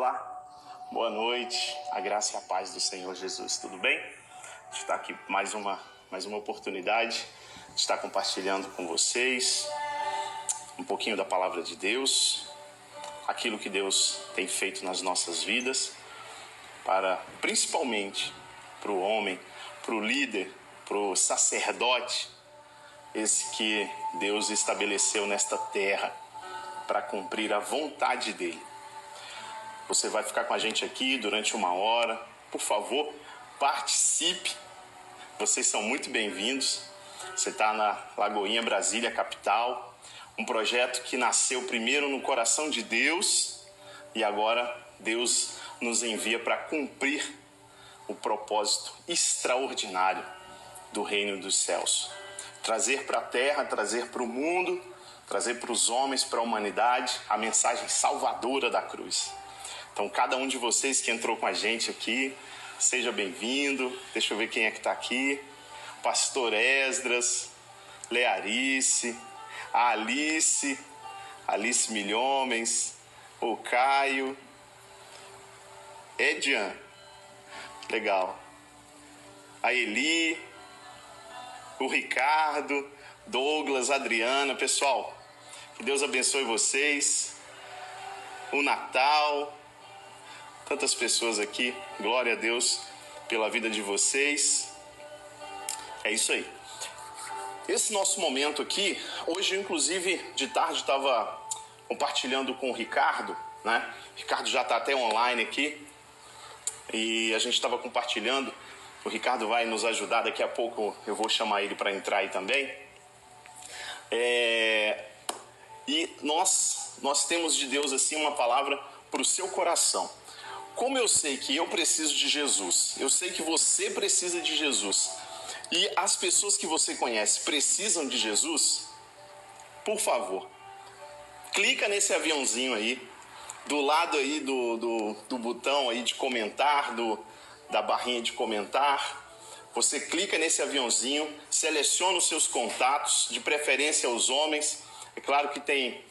Olá, boa noite, a graça e a paz do Senhor Jesus, tudo bem? A gente está aqui mais uma oportunidade de estar compartilhando com vocês um pouquinho da palavra de Deus, aquilo que Deus tem feito nas nossas vidas, principalmente para o homem, para o líder, para o sacerdote, esse que Deus estabeleceu nesta terra para cumprir a vontade dele. Você vai ficar com a gente aqui durante 1 hora. Por favor, participe. Vocês são muito bem-vindos. Você está na Lagoinha, Brasília, capital. Um projeto que nasceu primeiro no coração de Deus e agora Deus nos envia para cumprir o propósito extraordinário do reino dos céus. Trazer para a terra, trazer para o mundo, trazer para os homens, para a humanidade, a mensagem salvadora da cruz. Então, cada um de vocês que entrou com a gente aqui, seja bem-vindo. Deixa eu ver quem é que está aqui. Pastor Esdras, Learice, a Alice Milhomens, o Caio, Edian, legal. A Eli, o Ricardo, Douglas, Adriana. Pessoal, que Deus abençoe vocês. O Natal, tantas pessoas aqui, glória a Deus pela vida de vocês. É isso aí. Esse nosso momento aqui, hoje inclusive de tarde estava compartilhando com o Ricardo, né? O Ricardo já está até online aqui e a gente estava compartilhando. O Ricardo vai nos ajudar, daqui a pouco eu vou chamar ele para entrar aí também. E nós temos de Deus assim uma palavra para o seu coração. Como eu sei que eu preciso de Jesus, eu sei que você precisa de Jesus, e as pessoas que você conhece precisam de Jesus, por favor, clica nesse aviãozinho aí, do lado aí do botão aí de comentar, da barrinha de comentar. Você clica nesse aviãozinho, seleciona os seus contatos, de preferência os homens. É claro que tem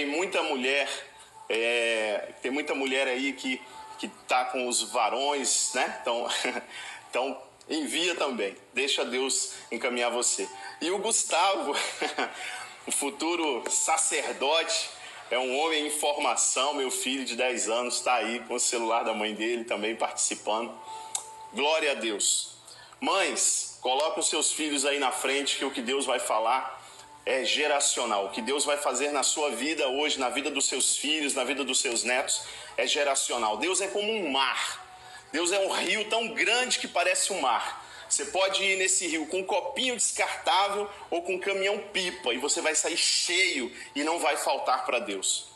muita mulher, tem muita mulher aí que tá com os varões, né? Então envia também, deixa Deus encaminhar você. E o Gustavo, o futuro sacerdote, é um homem em formação, meu filho de 10 anos, está aí com o celular da mãe dele também participando. Glória a Deus. Mães, coloquem os seus filhos aí na frente, que o que Deus vai falar é geracional. O que Deus vai fazer na sua vida hoje, na vida dos seus filhos, na vida dos seus netos, é geracional. Deus é como um mar. Deus é um rio tão grande que parece um mar. Você pode ir nesse rio com um copinho descartável ou com um caminhão-pipa e você vai sair cheio e não vai faltar para Deus.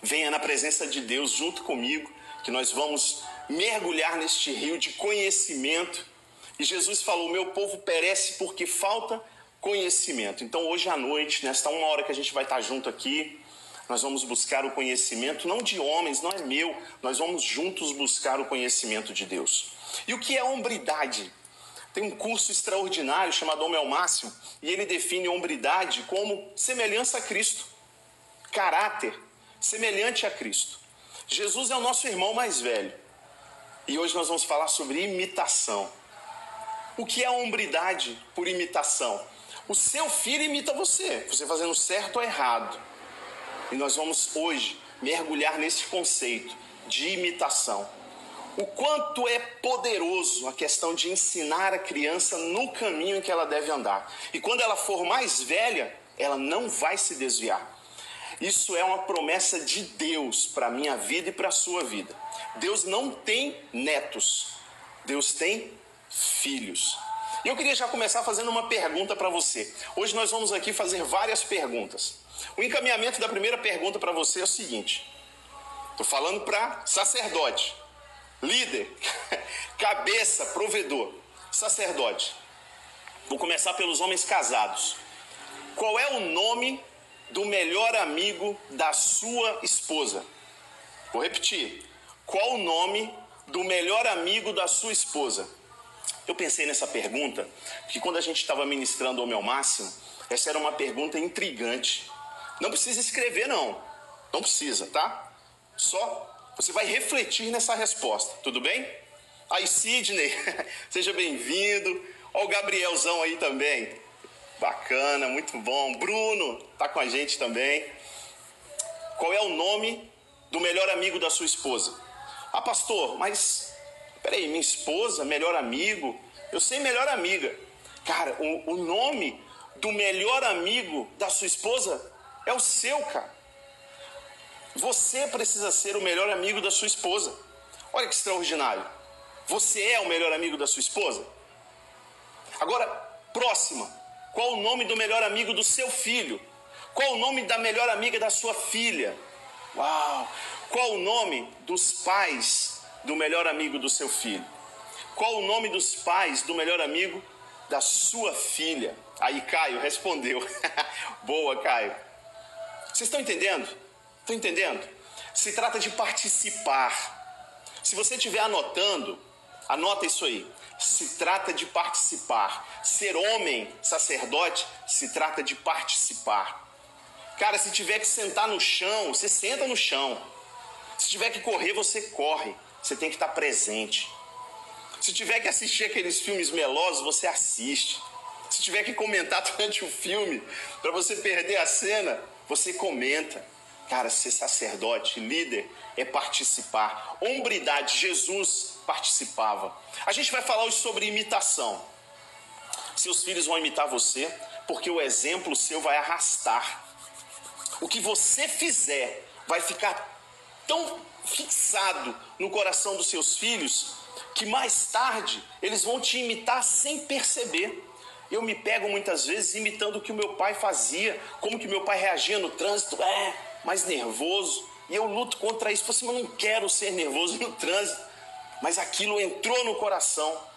Venha na presença de Deus junto comigo, que nós vamos mergulhar neste rio de conhecimento. E Jesus falou: meu povo perece porque falta conhecimento. Então hoje à noite, nesta 1 hora que a gente vai estar junto aqui, nós vamos buscar o conhecimento, não de homens, não é meu, nós vamos juntos buscar o conhecimento de Deus. E o que é hombridade? Tem um curso extraordinário chamado Homem ao Máximo, e ele define hombridade como semelhança a Cristo, caráter semelhante a Cristo. Jesus é o nosso irmão mais velho, e hoje nós vamos falar sobre imitação. O que é hombridade por imitação? O seu filho imita você fazendo certo ou errado. E nós vamos hoje mergulhar nesse conceito de imitação. O quanto é poderoso a questão de ensinar a criança no caminho em que ela deve andar. E quando ela for mais velha, ela não vai se desviar. Isso é uma promessa de Deus para a minha vida e para a sua vida. Deus não tem netos, Deus tem filhos. E eu queria já começar fazendo uma pergunta para você. Hoje nós vamos aqui fazer várias perguntas. O encaminhamento da primeira pergunta para você é o seguinte. Estou falando para sacerdote, líder, cabeça, provedor, sacerdote. Vou começar pelos homens casados. Qual é o nome do melhor amigo da sua esposa? Vou repetir. Qual o nome do melhor amigo da sua esposa? Eu pensei nessa pergunta, porque quando a gente estava ministrando o Homem ao Máximo, essa era uma pergunta intrigante. Não precisa escrever, não precisa, tá? Só você vai refletir nessa resposta, tudo bem? Aí, Sidney, seja bem-vindo. Olha o Gabrielzão aí também. Bacana, muito bom. Bruno tá com a gente também. Qual é o nome do melhor amigo da sua esposa? Ah, pastor, mas peraí, minha esposa, melhor amigo? Eu sei melhor amiga. Cara, o nome do melhor amigo da sua esposa é o seu, cara. Você precisa ser o melhor amigo da sua esposa. Olha que extraordinário. Você é o melhor amigo da sua esposa? Agora, próxima. Qual o nome do melhor amigo do seu filho? Qual o nome da melhor amiga da sua filha? Uau! Qual o nome dos pais do melhor amigo do seu filho? Qual o nome dos pais do melhor amigo da sua filha? Aí Caio respondeu. Boa, Caio. Vocês estão entendendo? Estão entendendo? Se trata de participar. Se você estiver anotando, anota isso aí. Se trata de participar. Ser homem, sacerdote, se trata de participar. Cara, se tiver que sentar no chão, você senta no chão. Se tiver que correr, você corre. Você tem que estar presente. Se tiver que assistir aqueles filmes melosos, você assiste. Se tiver que comentar durante o filme, para você perder a cena, você comenta. Cara, ser sacerdote, líder, é participar. Hombridade, Jesus participava. A gente vai falar hoje sobre imitação. Seus filhos vão imitar você, porque o exemplo seu vai arrastar. O que você fizer vai ficar tão fixado no coração dos seus filhos que mais tarde eles vão te imitar sem perceber. Eu me pego muitas vezes imitando o que o meu pai fazia, como que meu pai reagia no trânsito, mais nervoso, e eu luto contra isso. Assim, eu não quero ser nervoso no trânsito, mas aquilo entrou no coração.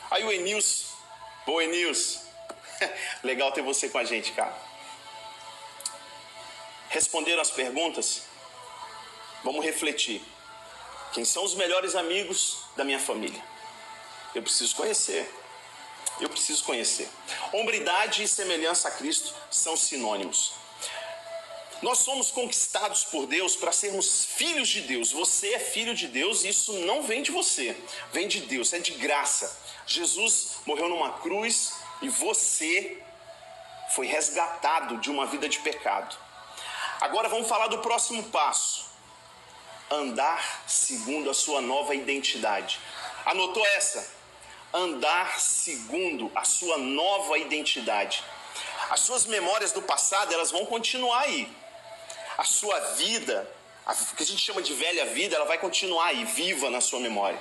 Aí o Enilson, boa Enilson, legal ter você com a gente, cara. Responderam as perguntas? Vamos refletir. Quem são os melhores amigos da minha família? Eu preciso conhecer. Hombridade e semelhança a Cristo são sinônimos. Nós somos conquistados por Deus para sermos filhos de Deus. Você é filho de Deus e isso não vem de você, vem de Deus, é de graça. Jesus morreu numa cruz e você foi resgatado de uma vida de pecado. Agora vamos falar do próximo passo. Andar segundo a sua nova identidade. Anotou essa? Andar segundo a sua nova identidade. As suas memórias do passado, elas vão continuar aí. A sua vida, o que a gente chama de velha vida, ela vai continuar aí, viva na sua memória.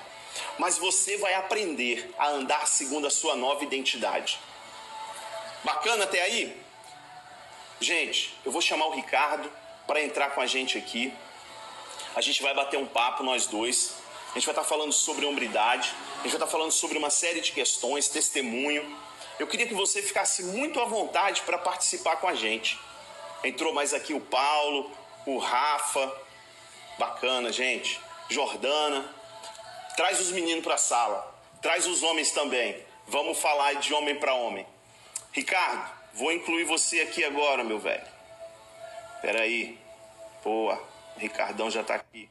Mas você vai aprender a andar segundo a sua nova identidade. Bacana até aí? Gente, eu vou chamar o Ricardo para entrar com a gente aqui. A gente vai bater um papo, nós dois. A gente vai estar falando sobre hombridade. A gente vai estar falando sobre uma série de questões, testemunho. Eu queria que você ficasse muito à vontade para participar com a gente. Entrou mais aqui o Paulo, o Rafa. Bacana, gente. Jordana. Traz os meninos para a sala. Traz os homens também. Vamos falar de homem para homem. Ricardo, vou incluir você aqui agora, meu velho. Espera aí. Boa. O Ricardão já está aqui.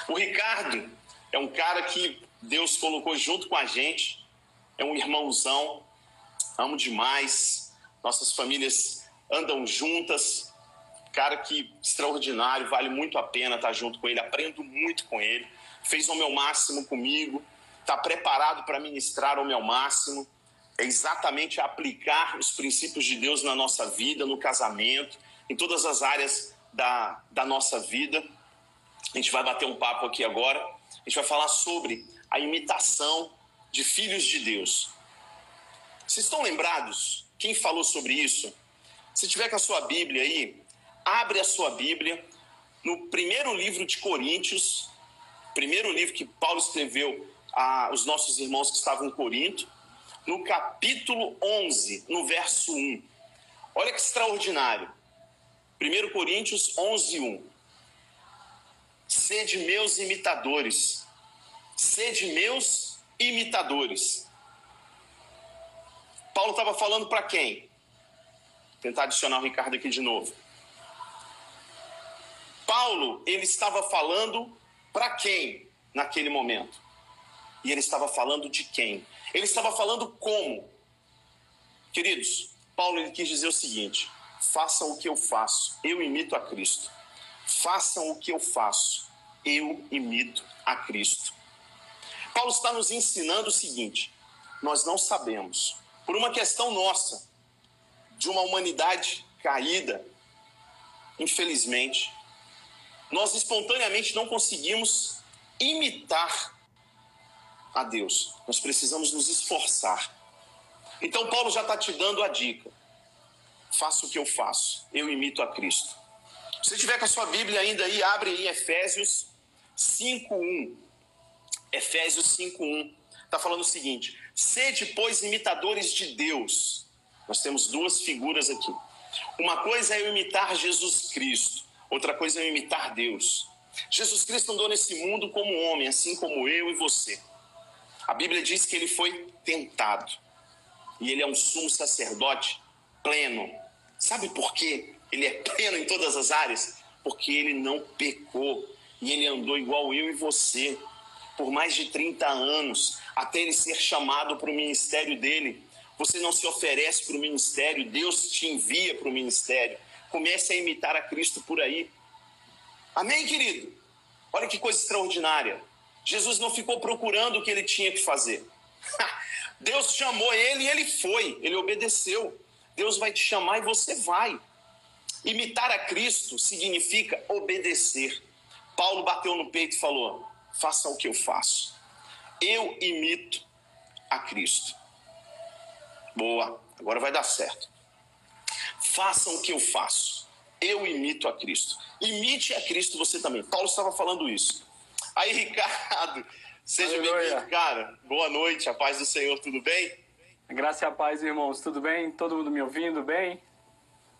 O Ricardo é um cara que Deus colocou junto com a gente. É um irmãozão. Amo demais. Nossas famílias andam juntas. Cara que extraordinário. Vale muito a pena estar junto com ele. Aprendo muito com ele. Fez o meu máximo comigo. Está preparado para ministrar o meu máximo. É exatamente aplicar os princípios de Deus na nossa vida, no casamento, em todas as áreas da nossa vida. A gente vai bater um papo aqui agora. A gente vai falar sobre a imitação de filhos de Deus. Vocês estão lembrados? Quem falou sobre isso? Se tiver com a sua Bíblia aí, abre a sua Bíblia no primeiro livro de Coríntios, primeiro livro que Paulo escreveu aos nossos irmãos que estavam em Corinto, no capítulo 11, no verso 1. Olha que extraordinário. 1 Coríntios 11, 1. Sede meus imitadores. Sede meus imitadores. Paulo estava falando para quem? Vou tentar adicionar o Ricardo aqui de novo. Paulo, ele estava falando para quem naquele momento? E ele estava falando de quem? Ele estava falando como? Queridos, Paulo ele quis dizer o seguinte: façam o que eu faço, eu imito a Cristo. Façam o que eu faço, eu imito a Cristo. Paulo está nos ensinando o seguinte: nós não sabemos, por uma questão nossa, de uma humanidade caída, infelizmente, nós espontaneamente não conseguimos imitar a Deus. Nós precisamos nos esforçar. Então Paulo já está te dando a dica: faça o que eu faço, eu imito a Cristo. Se você tiver com a sua Bíblia ainda aí, abre em Efésios 5:1. Efésios 5:1. Está falando o seguinte: sede, pois, imitadores de Deus. Nós temos duas figuras aqui. Uma coisa é eu imitar Jesus Cristo, outra coisa é eu imitar Deus. Jesus Cristo andou nesse mundo como homem, assim como eu e você. A Bíblia diz que ele foi tentado. E ele é um sumo sacerdote pleno. Sabe por quê? Ele é pleno em todas as áreas? Porque ele não pecou. E ele andou igual eu e você por mais de 30 anos, até ele ser chamado para o ministério dele. Você não se oferece para o ministério, Deus te envia para o ministério. Comece a imitar a Cristo por aí. Amém, querido? Olha que coisa extraordinária. Jesus não ficou procurando o que ele tinha que fazer. Deus chamou ele e ele foi, ele obedeceu. Deus vai te chamar e você vai. Imitar a Cristo significa obedecer. Paulo bateu no peito e falou: faça o que eu faço. Eu imito a Cristo. Boa, agora vai dar certo. Façam o que eu faço. Eu imito a Cristo. Imite a Cristo você também. Paulo estava falando isso. Aí, Ricardo, seja bem-vindo, cara. Boa noite, a paz do Senhor, tudo bem? Graça e a paz, irmãos, tudo bem? Todo mundo me ouvindo bem?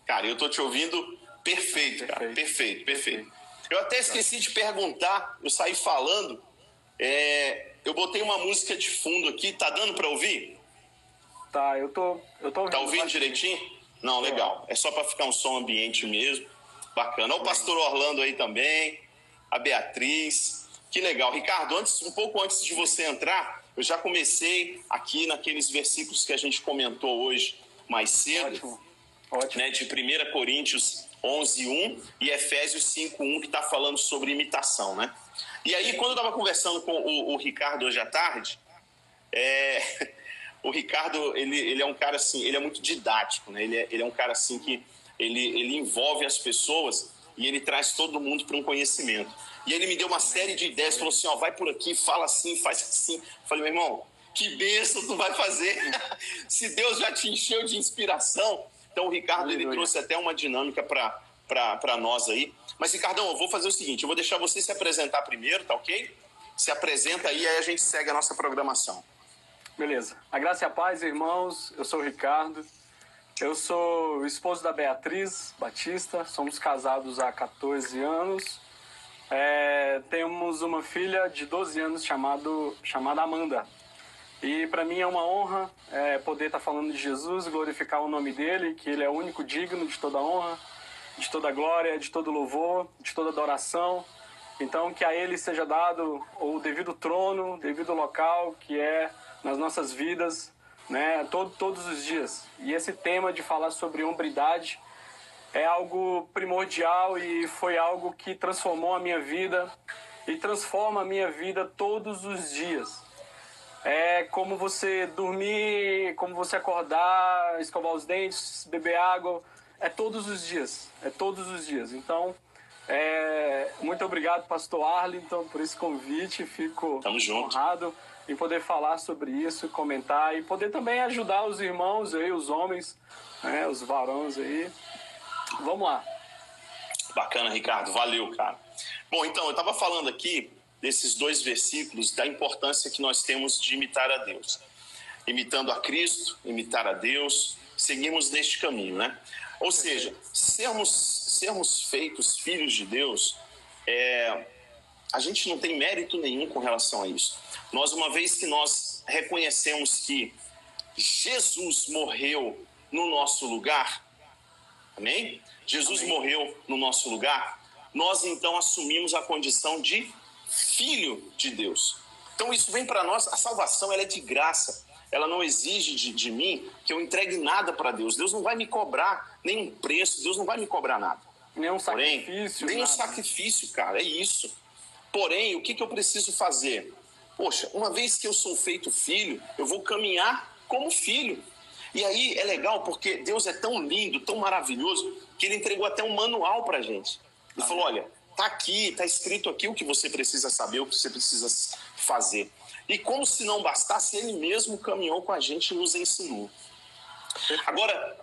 Cara, eu tô te ouvindo perfeito, cara. Perfeito. Eu até esqueci de perguntar, eu saí falando, eu botei uma música de fundo aqui, tá dando pra ouvir? Tá, eu tô ouvindo. Tá ouvindo direitinho? Não, legal. É só pra ficar um som ambiente mesmo. Bacana. Olha o pastor Orlando aí também, a Beatriz. Que legal. Ricardo, um pouco antes de você entrar, eu já comecei aqui naqueles versículos que a gente comentou hoje mais cedo. Ótimo. Né, de 1 Coríntios 11:1 e Efésios 5:1, que está falando sobre imitação, né? E aí, quando eu estava conversando com o Ricardo hoje à tarde, o Ricardo, ele é um cara assim, ele é muito didático, né? Ele é um cara assim que ele envolve as pessoas e ele traz todo mundo para um conhecimento. E ele me deu uma série de ideias, falou assim: ó, vai por aqui, fala assim, faz assim. Eu falei: meu irmão, que bênção tu vai fazer? Se Deus já te encheu de inspiração. Então o Ricardo, ele trouxe até uma dinâmica para nós aí. Mas, Ricardão, eu vou fazer o seguinte: eu vou deixar você se apresentar primeiro, tá ok? Se apresenta aí a gente segue a nossa programação. Beleza. A graça e a paz, irmãos. Eu sou o Ricardo. Eu sou o esposo da Beatriz Batista. Somos casados há 14 anos. Temos uma filha de 12 anos chamada Amanda. E para mim é uma honra poder estar falando de Jesus, glorificar o nome dele, que ele é o único digno de toda honra, de toda glória, de todo louvor, de toda adoração. Então que a ele seja dado o devido trono, o devido local que é nas nossas vidas, né, todos os dias. E esse tema de falar sobre hombridade é algo primordial e foi algo que transformou a minha vida e transforma a minha vida todos os dias. É como você dormir, como você acordar, escovar os dentes, beber água, é todos os dias, Então, muito obrigado, pastor Arlington, por esse convite, fico honrado em poder falar sobre isso, comentar e poder também ajudar os irmãos aí, os homens, né, os varões aí. Vamos lá. Bacana, Ricardo. Valeu, cara. Bom, então, eu estava falando aqui desses dois versículos da importância que nós temos de imitar a Deus. Imitando a Cristo, imitar a Deus, seguimos neste caminho, né? Ou seja, sermos feitos filhos de Deus, a gente não tem mérito nenhum com relação a isso. Nós, uma vez que nós reconhecemos que Jesus morreu no nosso lugar, amém? Jesus morreu no nosso lugar, nós então assumimos a condição de filho de Deus. Então isso vem para nós, a salvação ela é de graça, ela não exige de mim que eu entregue nada para Deus. Deus não vai me cobrar nenhum preço, Deus não vai me cobrar nada. Nenhum sacrifício. Nenhum sacrifício, cara, é isso. Porém, o que eu preciso fazer? Poxa, uma vez que eu sou feito filho, eu vou caminhar como filho. E aí é legal porque Deus é tão lindo, tão maravilhoso, que ele entregou até um manual pra gente. Ele falou, olha, tá aqui, tá escrito aqui o que você precisa saber, o que você precisa fazer. E como se não bastasse, ele mesmo caminhou com a gente e nos ensinou. Agora,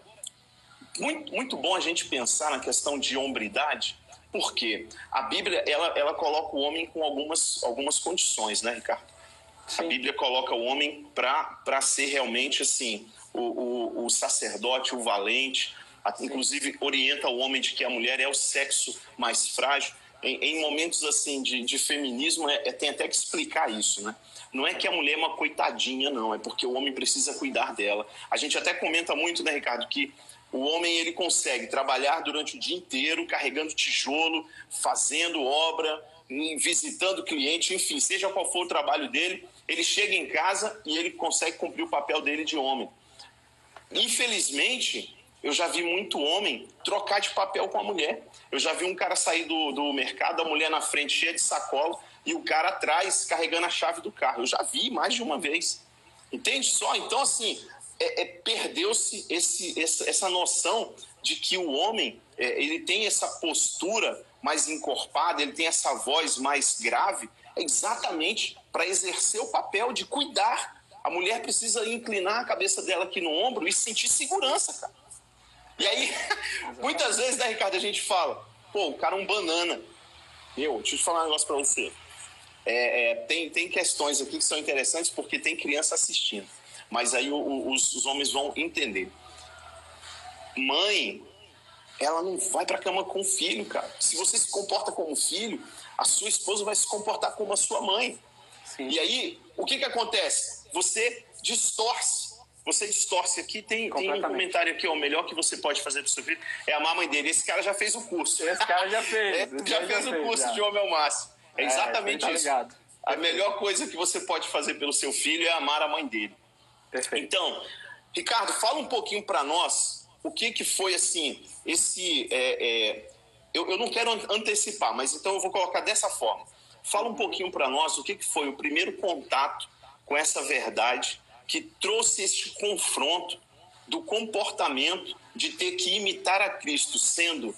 muito bom a gente pensar na questão de hombridade, porque a Bíblia ela coloca o homem com algumas condições, né, Ricardo? Sim. A Bíblia coloca o homem para ser realmente assim, o sacerdote, o valente, inclusive orienta o homem de que a mulher é o sexo mais frágil. Em momentos assim de feminismo, tem até que explicar isso, né? Não é que a mulher é uma coitadinha, não, é porque o homem precisa cuidar dela. A gente até comenta muito, né, Ricardo, que o homem ele consegue trabalhar durante o dia inteiro, carregando tijolo, fazendo obra, visitando cliente, enfim, seja qual for o trabalho dele, ele chega em casa e ele consegue cumprir o papel dele de homem. Infelizmente, eu já vi muito homem trocar de papel com a mulher. Eu já vi um cara sair do mercado, a mulher na frente cheia de sacola e o cara atrás carregando a chave do carro. Eu já vi mais de uma vez. Entende só? Então, assim, perdeu-se essa noção de que o homem ele tem essa postura mais encorpada, ele tem essa voz mais grave, exatamente para exercer o papel de cuidar. A mulher precisa inclinar a cabeça dela aqui no ombro e sentir segurança, cara. E aí, muitas vezes, né, Ricardo, a gente fala, pô, o cara é um banana. Deixa eu te falar um negócio pra você. Tem questões aqui que são interessantes porque tem criança assistindo. Mas aí os homens vão entender. Mãe, ela não vai pra cama com o filho, cara. Se você se comporta como filho, a sua esposa vai se comportar como a sua mãe. Sim. E aí, o que acontece? Você distorce aqui, tem um comentário aqui, ó, o melhor que você pode fazer pro seu filho é amar a mãe dele. Esse cara já fez o curso. Esse cara já fez. já fez o curso de homem ao máximo. É exatamente isso. Ligado. A melhor coisa que você pode fazer pelo seu filho é amar a mãe dele. Perfeito. Então, Ricardo, fala um pouquinho para nós o que foi assim, eu não quero antecipar, mas então eu vou colocar dessa forma. Fala um pouquinho para nós o que foi o primeiro contato com essa verdade que trouxe este confronto do comportamento de ter que imitar a Cristo, sendo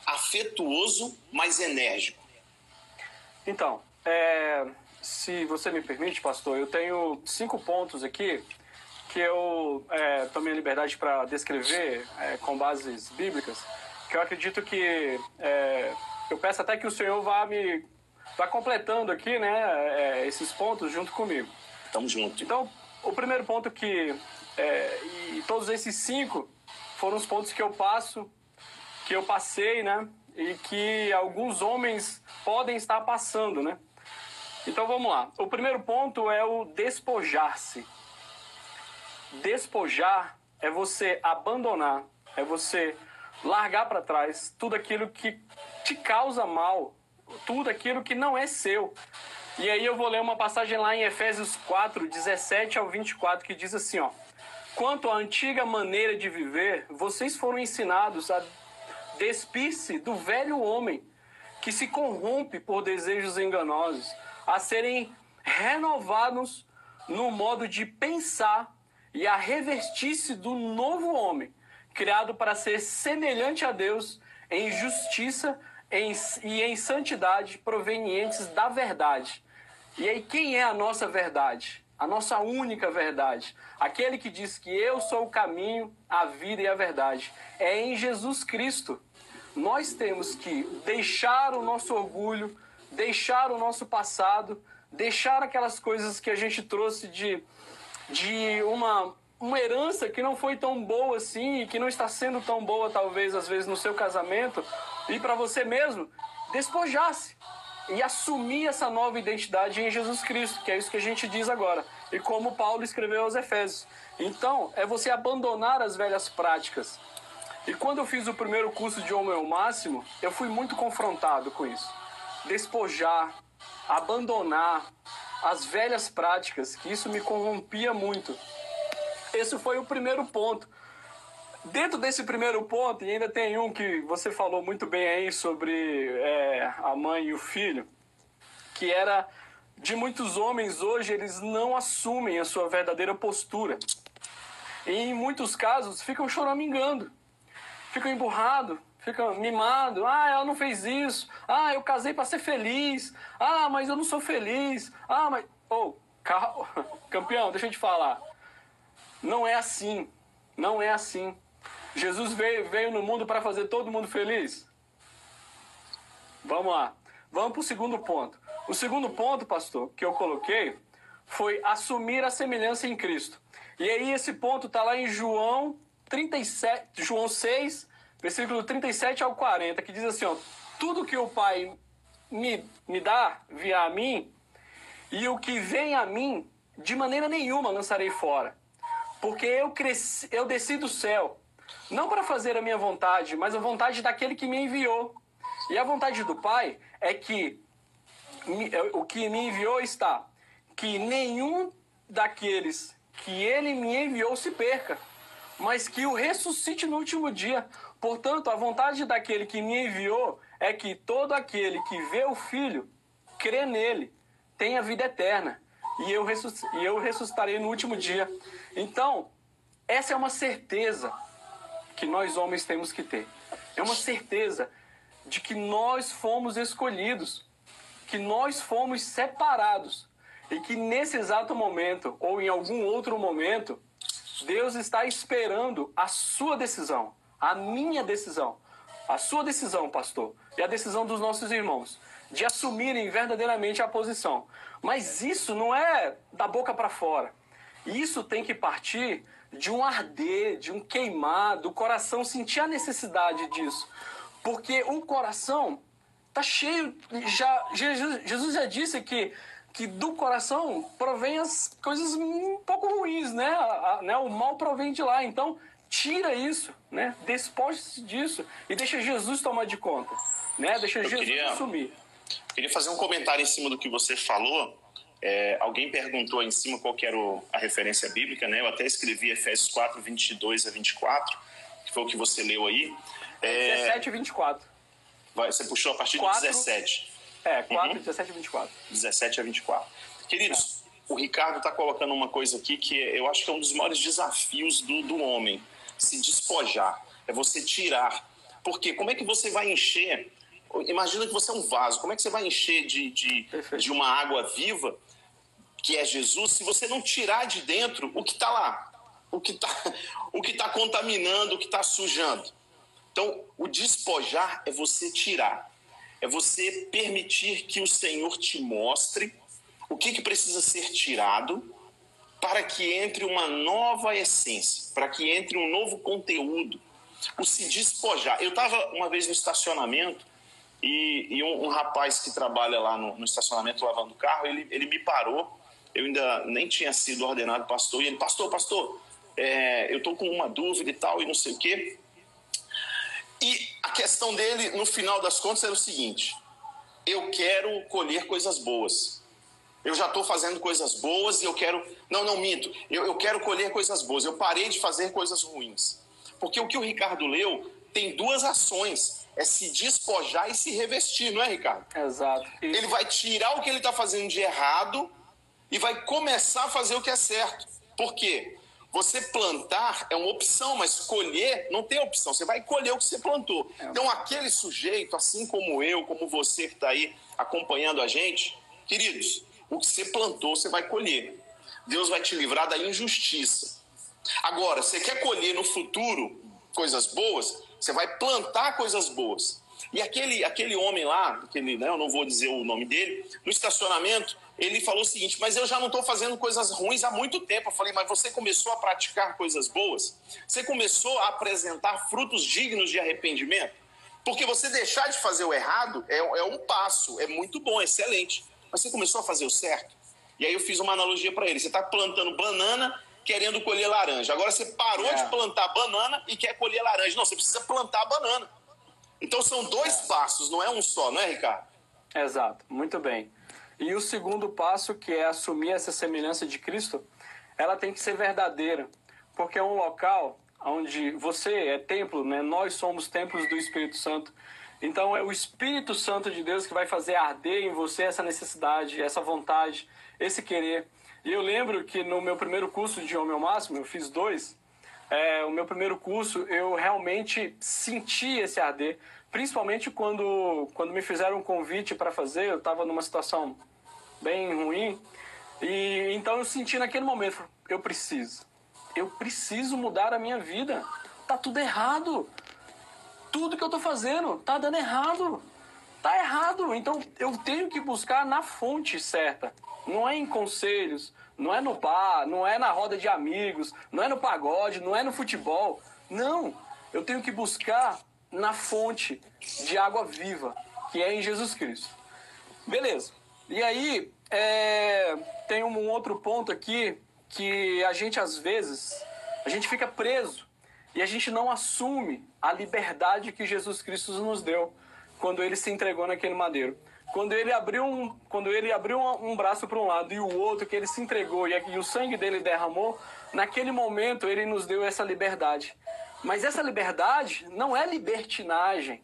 afetuoso, mas enérgico. Então, se você me permite, pastor, eu tenho 5 pontos aqui que eu tomei a liberdade para descrever com bases bíblicas, que eu acredito que eu peço até que o Senhor vá completando aqui, né, esses pontos junto comigo. Tamo junto. Então, o primeiro ponto e todos esses 5 foram os pontos que eu passei, né, e que alguns homens podem estar passando, né. Então, vamos lá. O primeiro ponto é o despojar-se. Despojar é você abandonar, é você largar para trás tudo aquilo que te causa mal, tudo aquilo que não é seu. E aí eu vou ler uma passagem lá em Efésios 4, 17 ao 24, que diz assim, ó: quanto à antiga maneira de viver, vocês foram ensinados a despir-se do velho homem, que se corrompe por desejos enganosos, a serem renovados no modo de pensar e a revestir-se do novo homem, criado para ser semelhante a Deus em justiça e em santidade provenientes da verdade. E aí, quem é a nossa verdade? A nossa única verdade. Aquele que diz que eu sou o caminho, a vida e a verdade. É em Jesus Cristo. Nós temos que deixar o nosso orgulho, deixar o nosso passado, deixar aquelas coisas que a gente trouxe de uma herança que não foi tão boa assim e que não está sendo tão boa, talvez, às vezes, no seu casamento, e para você mesmo, despojar-se e assumir essa nova identidade em Jesus Cristo, que é isso que a gente diz agora, e como Paulo escreveu aos Efésios. Então, é você abandonar as velhas práticas. E quando eu fiz o primeiro curso de Homem ao Máximo, eu fui muito confrontado com isso. Despojar, abandonar as velhas práticas, que isso me corrompia muito. Esse foi o primeiro ponto. Dentro desse primeiro ponto, e ainda tem um que você falou muito bem aí sobre a mãe e o filho, que era de muitos homens hoje, eles não assumem a sua verdadeira postura. E em muitos casos ficam choramingando, ficam emburrados, ficam mimados. Ah, ela não fez isso. Ah, eu casei para ser feliz. Ah, mas eu não sou feliz. Ah, mas... Campeão, deixa eu te falar. Não é assim. Não é assim. Jesus veio no mundo para fazer todo mundo feliz? Vamos lá. Vamos para o segundo ponto. O segundo ponto, pastor, que eu coloquei foi assumir a semelhança em Cristo. E aí esse ponto está lá em João 6, versículo 37 ao 40, que diz assim, ó, tudo que o Pai me dá, via a mim, e o que vem a mim, de maneira nenhuma lançarei fora. Porque eu desci do céu, não para fazer a minha vontade, mas a vontade daquele que me enviou. E a vontade do Pai é que o que me enviou está, que nenhum daqueles que ele me enviou se perca, mas que o ressuscite no último dia. Portanto, a vontade daquele que me enviou é que todo aquele que vê o Filho, crê nele, tenha vida eterna. E eu ressuscitarei no último dia. Então, essa é uma certeza que nós homens temos que ter. É uma certeza de que nós fomos escolhidos, que nós fomos separados e que nesse exato momento ou em algum outro momento, Deus está esperando a sua decisão, a minha decisão, a sua decisão, pastor, e a decisão dos nossos irmãos, de assumirem verdadeiramente a posição. Mas isso não é da boca para fora. Isso tem que partir de um arder, de um queimar, do coração sentir a necessidade disso. Porque o coração está cheio... Jesus já disse que do coração provém as coisas um pouco ruins, né? O mal provém de lá. Então, tira isso, né? Despoje-se disso e deixa Jesus tomar de conta, né? Deixa Jesus assumir. Queria fazer um comentário em cima do que você falou. Alguém perguntou em cima qual que era a referência bíblica, né? Eu até escrevi Efésios 4, 22 a 24, que foi o que você leu aí. 17 e 24. Você puxou a partir do 17. 4, 17 e 24. 17 a 24. Queridos, o Ricardo está colocando uma coisa aqui que eu acho que é um dos maiores desafios do homem. Se despojar. É você tirar. Porque como é que você vai encher... Imagina que você é um vaso. Como é que você vai encher de uma água viva, que é Jesus, se você não tirar de dentro o que está lá? O que tá contaminando, o que está sujando. Então, o despojar é você tirar. É você permitir que o Senhor te mostre o que precisa ser tirado para que entre uma nova essência, para que entre um novo conteúdo. O se despojar. Eu estava uma vez no estacionamento e um rapaz que trabalha lá no estacionamento lavando o carro, ele me parou. Eu ainda nem tinha sido ordenado pastor. E ele, pastor, eu estou com uma dúvida e tal, e não sei o quê. E a questão dele, no final das contas, era o seguinte: eu quero colher coisas boas. Eu já estou fazendo coisas boas e eu quero... Não, minto. Eu quero colher coisas boas. Eu parei de fazer coisas ruins. Porque o que o Ricardo leu tem duas ações. É se despojar e se revestir, não é, Ricardo? Exato. Ele vai tirar o que ele está fazendo de errado e vai começar a fazer o que é certo. Por quê? Você plantar é uma opção, mas colher não tem opção. Você vai colher o que você plantou. Então, aquele sujeito, assim como eu, como você que está aí acompanhando a gente, queridos, o que você plantou, você vai colher. Deus vai te livrar da injustiça. Agora, você quer colher no futuro coisas boas, você vai plantar coisas boas. E aquele homem lá, eu não vou dizer o nome dele, no estacionamento, ele falou o seguinte: mas eu já não estou fazendo coisas ruins há muito tempo. Eu falei: mas você começou a praticar coisas boas? Você começou a apresentar frutos dignos de arrependimento? Porque você deixar de fazer o errado é um passo, é muito bom, excelente. Mas você começou a fazer o certo? E aí eu fiz uma analogia para ele: você está plantando banana querendo colher laranja. Agora você parou de plantar banana e quer colher laranja. Não, você precisa plantar banana. Então são dois passos, não é um só, não é, Ricardo? Exato, muito bem. E o segundo passo, que é assumir essa semelhança de Cristo, ela tem que ser verdadeira, porque é um local onde você é templo, né? Nós somos templos do Espírito Santo. Então é o Espírito Santo de Deus que vai fazer arder em você essa necessidade, essa vontade, esse querer. E eu lembro que no meu primeiro curso de Homem ao Máximo, eu fiz 2, o meu primeiro curso eu realmente senti esse arder, principalmente quando me fizeram um convite para fazer, eu estava numa situação bem ruim, e então eu senti naquele momento, eu preciso mudar a minha vida, tá tudo errado. Tudo que eu tô fazendo tá dando errado. Tá errado. Então eu tenho que buscar na fonte certa. Não é em conselhos, não é no bar, não é na roda de amigos, não é no pagode, não é no futebol. Não. Eu tenho que buscar na fonte de água viva, que é em Jesus Cristo. Beleza. E aí, tem um outro ponto aqui que a gente, às vezes, a gente fica preso. E a gente não assume a liberdade que Jesus Cristo nos deu quando ele se entregou naquele madeiro. Quando ele abriu um braço para um lado e o outro, que ele se entregou e o sangue dele derramou, naquele momento ele nos deu essa liberdade. Mas essa liberdade não é libertinagem,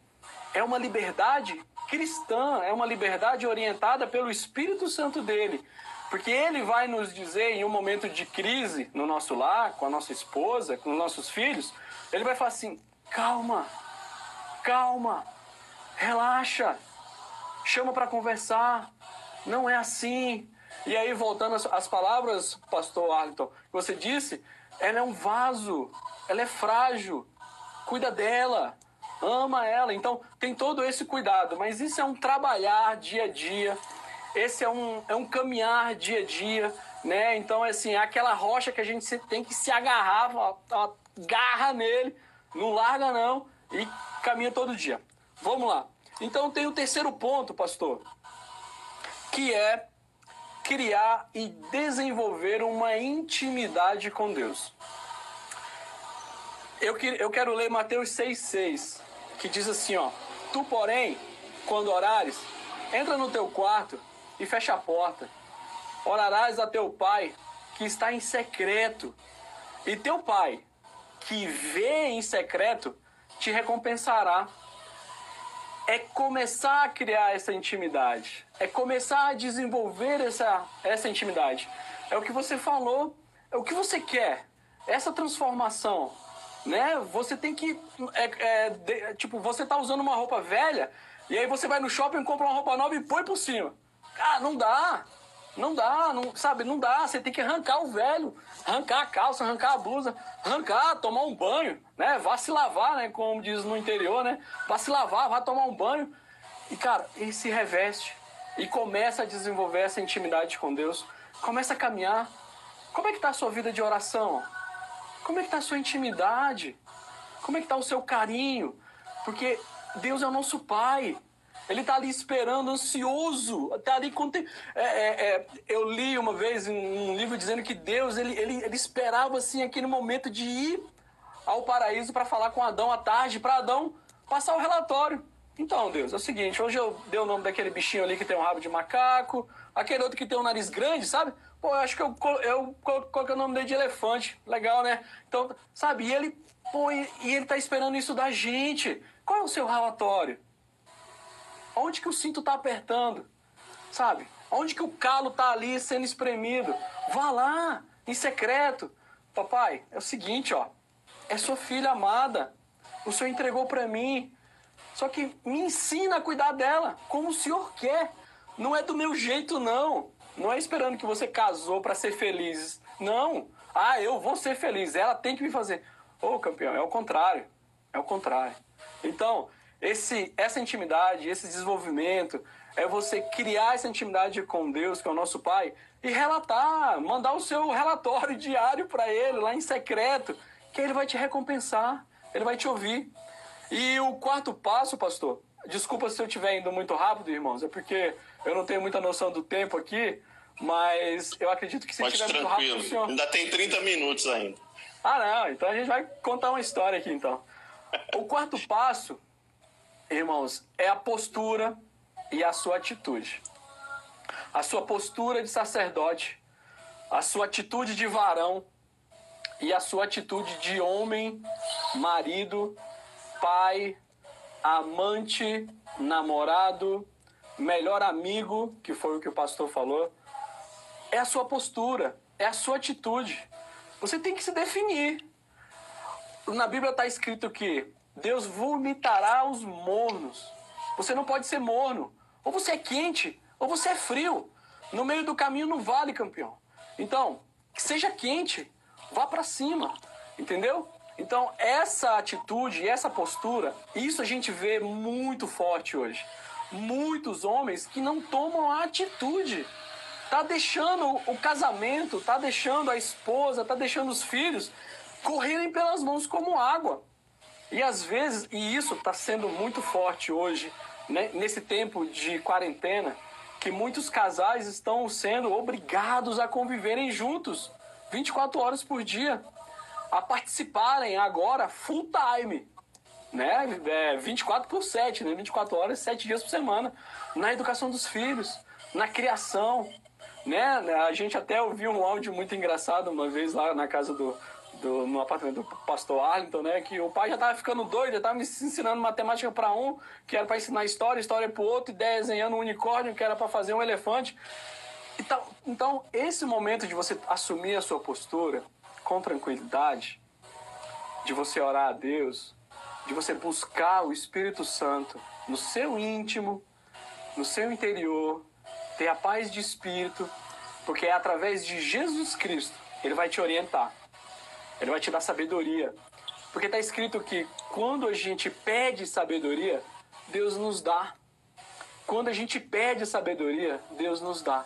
é uma liberdade cristã, é uma liberdade orientada pelo Espírito Santo dele. Porque ele vai nos dizer em um momento de crise no nosso lar, com a nossa esposa, com os nossos filhos, ele vai falar assim, calma, relaxa, chama para conversar, não é assim. E aí, voltando às palavras, pastor Arlington, que você disse, ela é um vaso, ela é frágil, cuida dela, ama ela. Então, tem todo esse cuidado, mas isso é um trabalhar dia a dia. Esse é um caminhar dia a dia, né? Então, assim, é aquela rocha que a gente tem que se agarrar, agarra nele, não larga não, e caminha todo dia. Vamos lá. Então, tem o terceiro ponto, pastor, que é criar e desenvolver uma intimidade com Deus. Eu quero ler Mateus 6,6, que diz assim, ó, tu, porém, quando orares, entra no teu quarto e fecha a porta. Orarás a teu pai que está em secreto. E teu pai que vê em secreto te recompensará. É começar a criar essa intimidade. É começar a desenvolver essa intimidade. É o que você falou. É o que você quer. Essa transformação. Né? Você tem que... tipo, você tá usando uma roupa velha e aí você vai no shopping, compra uma roupa nova e põe por cima. Ah, não dá, sabe, não dá, você tem que arrancar o velho, arrancar a calça, arrancar a blusa, tomar um banho, né, vá se lavar, né, como diz no interior, né, vá se lavar, vá tomar um banho, e cara, ele se reveste, e começa a desenvolver essa intimidade com Deus, começa a caminhar. Como é que tá a sua vida de oração? Como é que tá a sua intimidade? Como é que tá o seu carinho? Porque Deus é o nosso Pai. Ele está ali esperando, ansioso. Tá ali eu li uma vez um livro dizendo que Deus ele esperava assim, aquele momento de ir ao paraíso para falar com Adão à tarde, para Adão passar o relatório. Então, Deus, é o seguinte, hoje eu dei o nome daquele bichinho ali que tem um rabo de macaco, aquele outro que tem um nariz grande, sabe? Pô, eu acho que eu coloquei o nome dele de elefante. Legal, né? Então, sabe, e ele tá esperando isso da gente. Qual é o seu relatório? Onde que o cinto tá apertando? Sabe? Onde que o calo tá ali sendo espremido? Vá lá, em secreto. Papai, é o seguinte, ó. É sua filha amada. O Senhor entregou para mim. Só que me ensina a cuidar dela, como o Senhor quer. Não é do meu jeito, não. Não é esperando que você casou para ser feliz. Não. Ah, eu vou ser feliz. Ela tem que me fazer. Ô, campeão, é o contrário. É o contrário. Então, essa intimidade, esse desenvolvimento, é você criar essa intimidade com Deus, que é o nosso Pai, e relatar, mandar o seu relatório diário para Ele, lá em secreto, que Ele vai te recompensar, Ele vai te ouvir. E o quarto passo, pastor, desculpa se eu estiver indo muito rápido, irmãos, é porque eu não tenho muita noção do tempo aqui, Mas eu acredito que se Pode tiver muito rápido, tranquilo. senhor... Ainda tem 30 minutos ainda. Ah, não. Então a gente vai contar uma história aqui, então. O quarto passo, irmãos, é a postura e a sua atitude. A sua postura de sacerdote, a sua atitude de varão e a sua atitude de homem, marido, pai, amante, namorado, melhor amigo, que foi o que o pastor falou. É a sua postura, é a sua atitude. Você tem que se definir. Na Bíblia está escrito que Deus vomitará os mornos. Você não pode ser morno. Ou você é quente, ou você é frio. No meio do caminho não vale, campeão. Então, que seja quente, vá para cima. Entendeu? Então, essa atitude, essa postura, isso a gente vê muito forte hoje. Muitos homens que não tomam a atitude. Tá deixando o casamento, tá deixando a esposa, tá deixando os filhos correrem pelas mãos como água. E às vezes, e isso está sendo muito forte hoje, né, nesse tempo de quarentena, que muitos casais estão sendo obrigados a conviverem juntos 24 horas por dia, a participarem agora full time, né, 24/7, né, 24 horas, 7 dias por semana, na educação dos filhos, na criação, né? A gente até ouviu um áudio muito engraçado uma vez lá na casa no apartamento do pastor Arlington, né? Que o pai já tava ficando doido, já tava me ensinando matemática para um, que era para ensinar história para o outro, e desenhando um unicórnio, que era para fazer um elefante. Então, esse momento de você assumir a sua postura com tranquilidade, de você orar a Deus, de você buscar o Espírito Santo no seu íntimo, no seu interior, ter a paz de espírito, porque é através de Jesus Cristo ele vai te orientar, ele vai te dar sabedoria, porque está escrito que quando a gente pede sabedoria, Deus nos dá. Quando a gente pede sabedoria, Deus nos dá.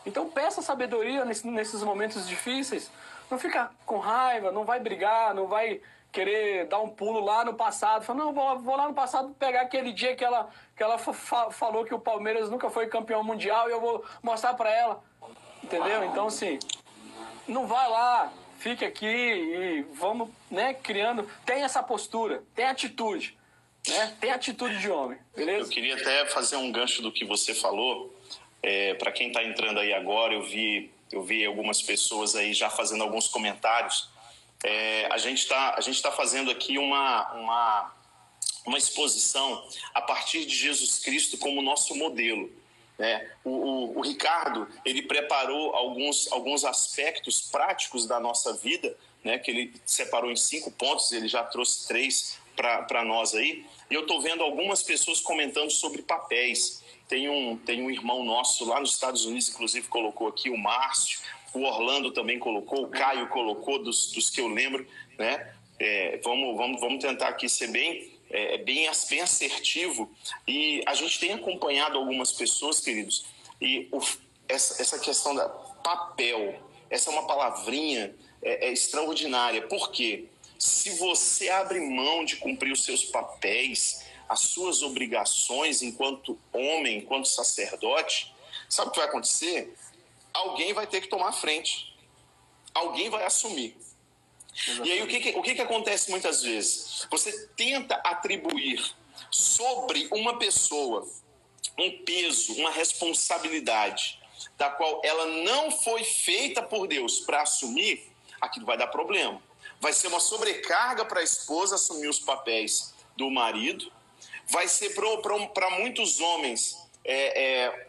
Então peça sabedoria nesses momentos difíceis. Não fica com raiva, não vai brigar, não vai querer dar um pulo lá no passado. Fala, não, vou lá no passado pegar aquele dia que ela falou que o Palmeiras nunca foi campeão mundial e eu vou mostrar para ela. Entendeu? Então, assim, não vai lá, fique aqui e vamos, né, criando. Tem essa postura, tem atitude, né? Tem atitude de homem, beleza? Eu queria até fazer um gancho do que você falou. Para quem está entrando aí agora, eu vi algumas pessoas aí já fazendo alguns comentários. A gente tá fazendo aqui uma exposição a partir de Jesus Cristo como nosso modelo, né? O Ricardo, ele preparou alguns aspectos práticos da nossa vida, né? Que ele separou em 5 pontos, ele já trouxe 3 para nós aí. E eu estou vendo algumas pessoas comentando sobre papéis. Tem um irmão nosso lá nos Estados Unidos, inclusive colocou aqui, o Márcio, o Orlando também colocou, o Caio colocou, dos que eu lembro, né? Vamos tentar aqui ser bem assertivo. E a gente tem acompanhado algumas pessoas, queridos, e essa questão da papel, essa é uma palavrinha extraordinária. Por quê? Se você abre mão de cumprir os seus papéis, as suas obrigações enquanto homem, enquanto sacerdote, sabe o que vai acontecer? Alguém vai ter que tomar a frente. Alguém vai assumir. Exatamente. E aí o que acontece muitas vezes? Você tenta atribuir sobre uma pessoa um peso, uma responsabilidade, da qual ela não foi feita por Deus para assumir, aquilo vai dar problema. Vai ser uma sobrecarga para a esposa assumir os papéis do marido. Vai ser para muitos homens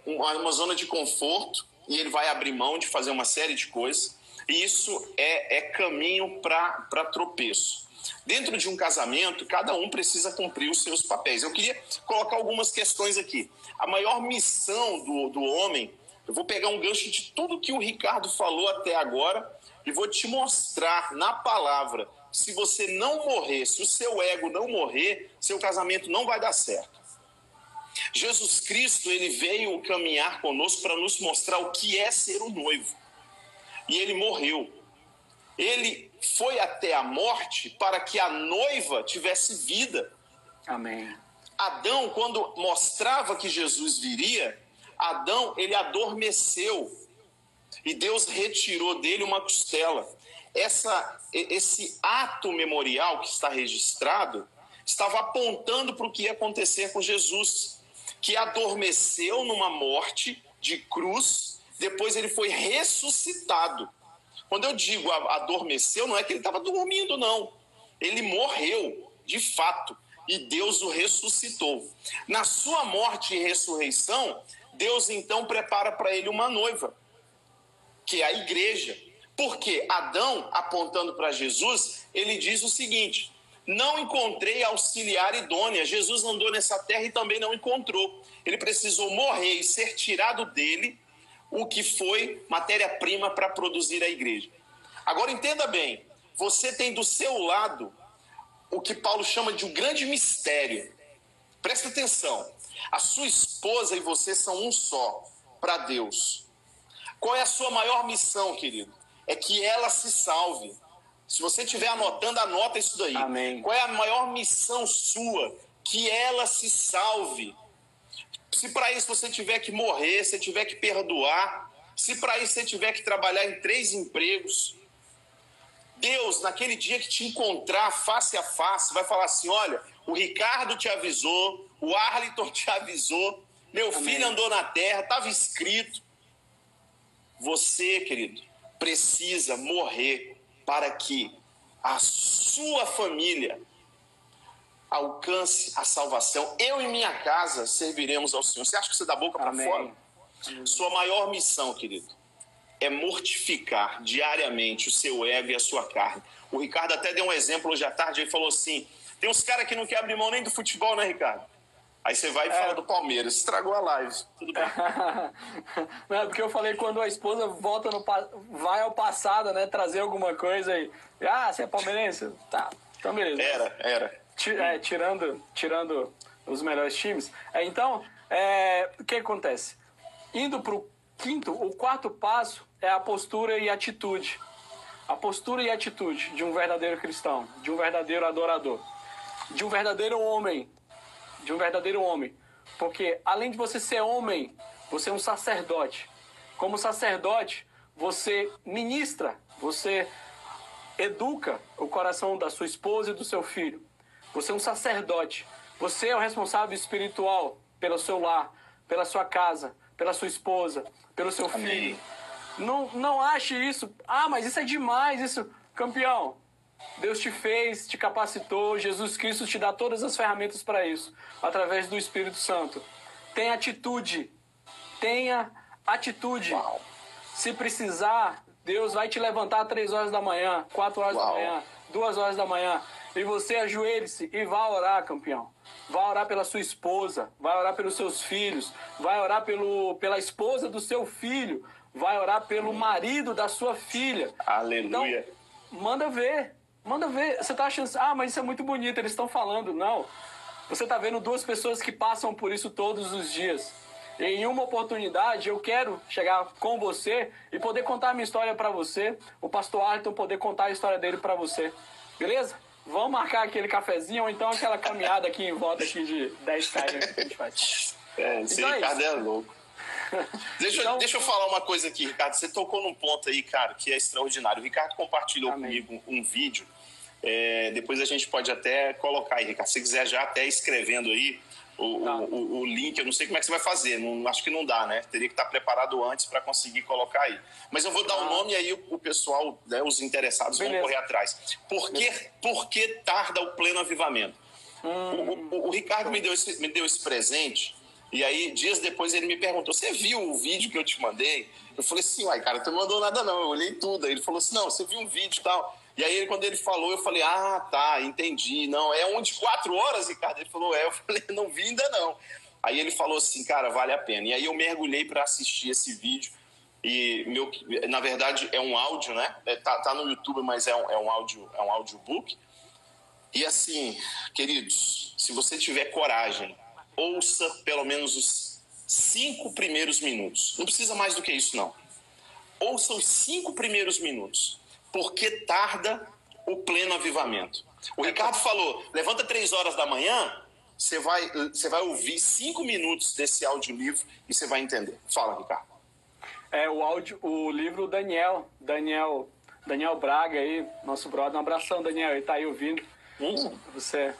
uma zona de conforto, e ele vai abrir mão de fazer uma série de coisas. E isso é caminho para tropeço. Dentro de um casamento, cada um precisa cumprir os seus papéis. Eu queria colocar algumas questões aqui. A maior missão do homem, eu vou pegar um gancho de tudo que o Ricardo falou até agora e vou te mostrar na palavra. Se você não morrer, se o seu ego não morrer, seu casamento não vai dar certo. Jesus Cristo, ele veio caminhar conosco para nos mostrar o que é ser um noivo. E ele morreu. Ele foi até a morte para que a noiva tivesse vida. Amém. Adão, quando mostrava que Jesus viria, Adão, ele adormeceu. e Deus retirou dele uma costela. Esse ato memorial que está registrado estava apontando para o que ia acontecer com Jesus, que adormeceu numa morte de cruz, depois ele foi ressuscitado. Quando eu digo adormeceu, não é que ele estava dormindo, não. Ele morreu, de fato, e Deus o ressuscitou. Na sua morte e ressurreição, Deus então prepara para ele uma noiva, que é a igreja. Porque Adão, apontando para Jesus, ele diz o seguinte: não encontrei auxiliar idônea. Jesus andou nessa terra e também não encontrou. Ele precisou morrer e ser tirado dele o que foi matéria-prima para produzir a igreja. Agora entenda bem, você tem do seu lado o que Paulo chama de um grande mistério. Presta atenção, a sua esposa e você são um só para Deus. Qual é a sua maior missão, querido? É que ela se salve. Se você estiver anotando, anota isso daí. Amém. Qual é a maior missão sua? Que ela se salve. Se para isso você tiver que morrer, se tiver que perdoar, se para isso você tiver que trabalhar em 3 empregos, Deus, naquele dia que te encontrar face a face, vai falar assim: olha, o Ricardo te avisou, o Arliton te avisou, meu filho andou na terra, estava escrito. Você, querido, precisa morrer para que a sua família alcance a salvação. Eu e minha casa serviremos ao Senhor. Você acha que você dá a boca para fora? Sua maior missão, querido, é mortificar diariamente o seu ego e a sua carne. O Ricardo até deu um exemplo hoje à tarde, ele falou assim: tem uns caras que não querem abrir mão nem do futebol, né, Ricardo? Aí você vai e fala do Palmeiras. Estragou a live. Tudo bem. Não, é porque eu falei quando a esposa volta vai ao passado, né? Trazer alguma coisa aí. Você é palmeirense? Tá, então beleza. Era. Tirando os melhores times. Então, o que acontece? Indo para o quarto passo é a postura e atitude. A postura e atitude de um verdadeiro cristão, de um verdadeiro adorador, de um verdadeiro homem. Porque além de você ser homem, você é um sacerdote. Como sacerdote, você ministra, você educa o coração da sua esposa e do seu filho. Você é um sacerdote. Você é o responsável espiritual pelo seu lar, pela sua casa, pela sua esposa, pelo seu filho. Não ache isso. Mas isso é demais, isso. Campeão, Deus te fez, te capacitou, Jesus Cristo te dá todas as ferramentas para isso, através do Espírito Santo. Tenha atitude. Uau. Se precisar, Deus vai te levantar às 3 horas da manhã, 4 horas da manhã, 2 horas da manhã, e você ajoelhe-se e vá orar, campeão. Vai orar pela sua esposa, vai orar pelos seus filhos, vai orar pela esposa do seu filho, vai orar pelo marido da sua filha. Aleluia. Então, manda ver. Você tá achando, mas isso é muito bonito, eles estão falando. Não. Você tá vendo 2 pessoas que passam por isso todos os dias. E em uma oportunidade, eu quero chegar com você e poder contar a minha história para você. O pastor Arliton poder contar a história dele para você. Beleza? Vamos marcar aquele cafezinho ou então aquela caminhada aqui em volta aqui de 10 km que a gente faz. Esse Ricardo é louco. Deixa eu falar uma coisa aqui, Ricardo. Você tocou num ponto aí, cara, que é extraordinário. O Ricardo compartilhou comigo um vídeo. Depois a gente pode até colocar aí, Ricardo. Se quiser já até escrevendo aí o link, eu não sei como é que você vai fazer. Não, acho que não dá, né? Teria que estar preparado antes para conseguir colocar aí. Mas eu vou dar o nome e aí o pessoal, né, os interessados, vão correr atrás. Por que tarda o pleno avivamento? O Ricardo me deu esse presente. E aí, dias depois, ele me perguntou: você viu o vídeo que eu te mandei? Eu falei assim: cara, tu não mandou nada não, eu olhei tudo. Aí ele falou assim: não, você viu um vídeo e tal. E aí, quando ele falou, eu falei: tá, entendi. Não, é um de 4 horas, Ricardo? Ele falou: eu falei: não vi ainda não. Aí ele falou assim: cara, vale a pena. E aí eu mergulhei para assistir esse vídeo. E, na verdade, é um áudio, né? Tá no YouTube, mas é um audiobook. E assim, queridos, se você tiver coragem, ouça pelo menos os 5 primeiros minutos. Não precisa mais do que isso, não. Ouça os 5 primeiros minutos. Porque tarda o pleno avivamento. O Ricardo falou: levanta 3 horas da manhã, você vai ouvir 5 minutos desse audiolivro e você vai entender. Fala, Ricardo. o livro Daniel Braga aí, nosso brother. Um abração, Daniel, ele tá aí ouvindo. Você.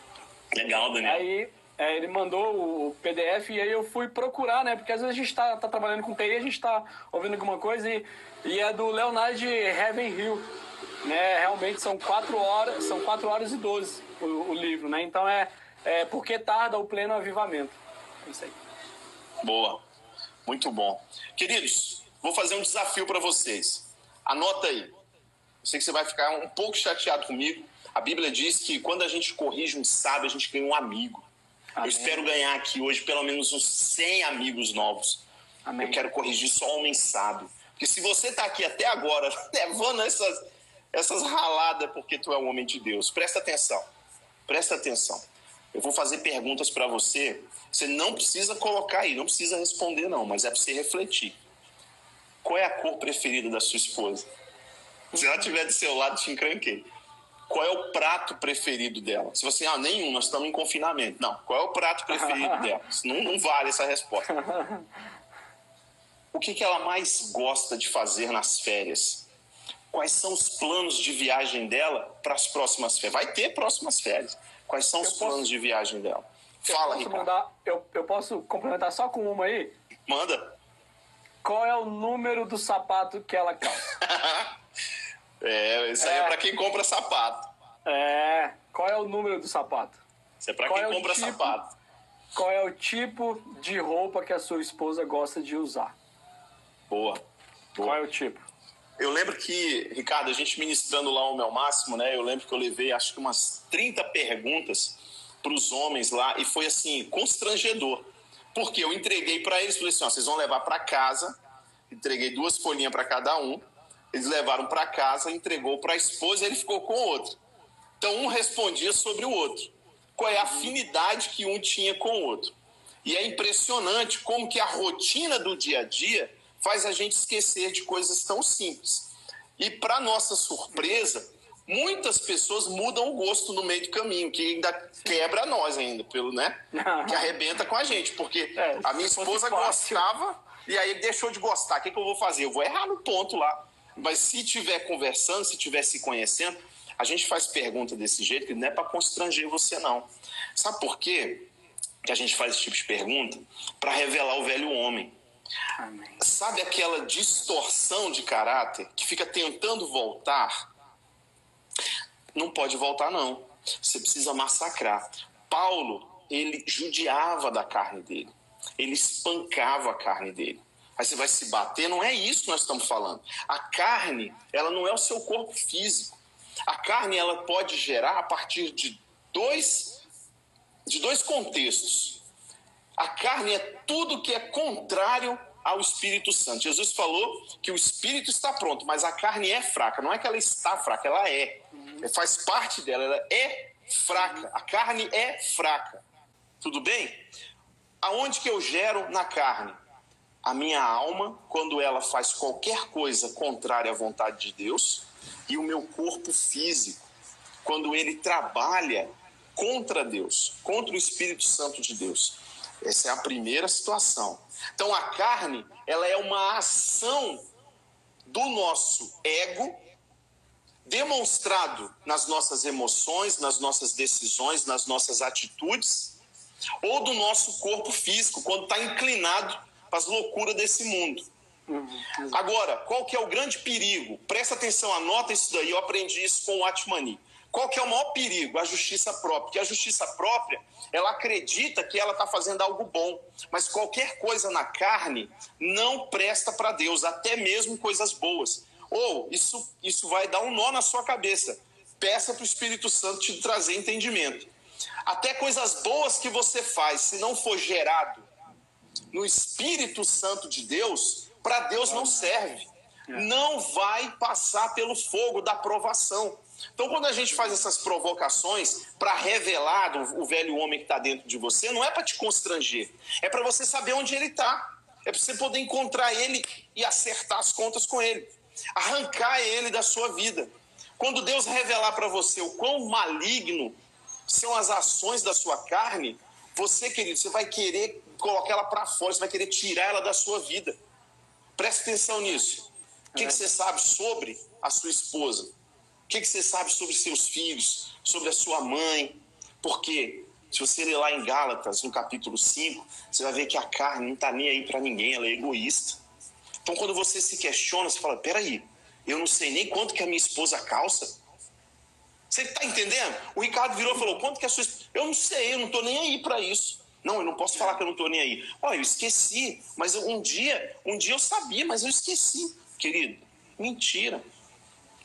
Legal, Daniel. Aí ele mandou o PDF e aí eu fui procurar, né? Porque às vezes a gente tá trabalhando com TI, a gente tá ouvindo alguma coisa e é do Leonard Ravenhill, né? Realmente são 4 horas e 12 o livro, né? Então Porque Tarda o Pleno Avivamento. É isso aí. Boa. Muito bom. Queridos, vou fazer um desafio para vocês. Anota aí. Eu sei que você vai ficar um pouco chateado comigo. A Bíblia diz que quando a gente corrige um sábio, a gente ganha um amigo. Amém. Eu espero ganhar aqui hoje pelo menos uns 100 amigos novos. Amém. Eu quero corrigir só homem sábio. Porque se você está aqui até agora levando essas raladas porque tu é um homem de Deus, presta atenção. Presta atenção. Eu vou fazer perguntas para você. Você não precisa colocar aí, não precisa responder não, mas é para você refletir. Qual é a cor preferida da sua esposa? Se ela estiver do seu lado, te encranquei. Qual é o prato preferido dela? Se você, nenhum, nós estamos em confinamento. Não, qual é o prato preferido dela? Não vale essa resposta. O que ela mais gosta de fazer nas férias? Quais são os planos de viagem dela para as próximas férias? Vai ter próximas férias. Quais são os planos de viagem dela? Fala, Ricardo. Eu posso complementar só com uma aí? Manda. Qual é o número do sapato que ela calça? Isso aí é para quem compra sapato. Qual é o número do sapato? Isso é para quem compra sapato. Qual é o tipo de roupa que a sua esposa gosta de usar? Boa. Qual é o tipo? Eu lembro que, Ricardo, a gente ministrando lá o Meu Máximo, né? Eu lembro que eu levei, acho que umas 30 perguntas para os homens lá e foi, assim, constrangedor. Porque eu entreguei para eles, falei assim, vocês vão levar para casa, entreguei 2 folhinhas para cada um, eles levaram para casa, entregou para a esposa e ele ficou com o outro. Então, um respondia sobre o outro. Qual é a afinidade que um tinha com o outro. E é impressionante como que a rotina do dia a dia faz a gente esquecer de coisas tão simples. E, para nossa surpresa, muitas pessoas mudam o gosto no meio do caminho, que ainda quebra nós ainda, que arrebenta com a gente. Porque a minha esposa gostava e aí deixou de gostar. O que eu vou fazer? Eu vou errar no ponto lá. Mas se estiver conversando, se estiver se conhecendo, a gente faz pergunta desse jeito, que não é para constranger você, não. Sabe por quê que a gente faz esse tipo de pergunta? Para revelar o velho homem. Amém. Sabe aquela distorção de caráter que fica tentando voltar? Não pode voltar, não. Você precisa massacrar. Paulo, ele judiava da carne dele. Ele espancava a carne dele. Aí você vai se bater, não é isso que nós estamos falando. A carne, ela não é o seu corpo físico. A carne, ela pode gerar a partir de dois contextos. A carne é tudo que é contrário ao Espírito Santo. Jesus falou que o Espírito está pronto, mas a carne é fraca. Não é que ela está fraca, ela é. Faz parte dela, ela é fraca. A carne é fraca. Tudo bem? Aonde que eu gero na carne? A minha alma, quando ela faz qualquer coisa contrária à vontade de Deus, e o meu corpo físico, quando ele trabalha contra Deus, contra o Espírito Santo de Deus. Essa é a primeira situação. Então a carne, ela é uma ação do nosso ego, demonstrado nas nossas emoções, nas nossas decisões, nas nossas atitudes, ou do nosso corpo físico, quando está inclinado para as loucuras desse mundo. Agora, qual que é o grande perigo? Presta atenção, anota isso daí, eu aprendi isso com o Atmani. Qual que é o maior perigo? A justiça própria. Porque a justiça própria, ela acredita que ela está fazendo algo bom, mas qualquer coisa na carne não presta para Deus, até mesmo coisas boas. Ou isso vai dar um nó na sua cabeça. Peça para o Espírito Santo te trazer entendimento. Até coisas boas que você faz, se não for gerado no Espírito Santo de Deus, para Deus não serve. Não vai passar pelo fogo da provação. Então, quando a gente faz essas provocações para revelar o velho homem que está dentro de você, não é para te constranger. É para você saber onde ele está. É para você poder encontrar ele e acertar as contas com ele. Arrancar ele da sua vida. Quando Deus revelar para você o quão maligno são as ações da sua carne, você, querido, você vai querer colocar ela para fora, você vai querer tirar ela da sua vida. Presta atenção nisso. O que você sabe sobre a sua esposa? O que você sabe sobre seus filhos? Sobre a sua mãe? Porque se você ler lá em Gálatas, no capítulo 5, você vai ver que a carne não está nem aí para ninguém, ela é egoísta. Então, quando você se questiona, você fala, peraí, eu não sei nem quanto que a minha esposa calça. Você está entendendo? O Ricardo virou e falou, quanto que a sua esposa... Eu não sei, eu não estou nem aí para isso. Não, eu não posso falar que eu não estou nem aí. Olha, eu esqueci, mas um dia eu sabia, mas eu esqueci. Querido, mentira.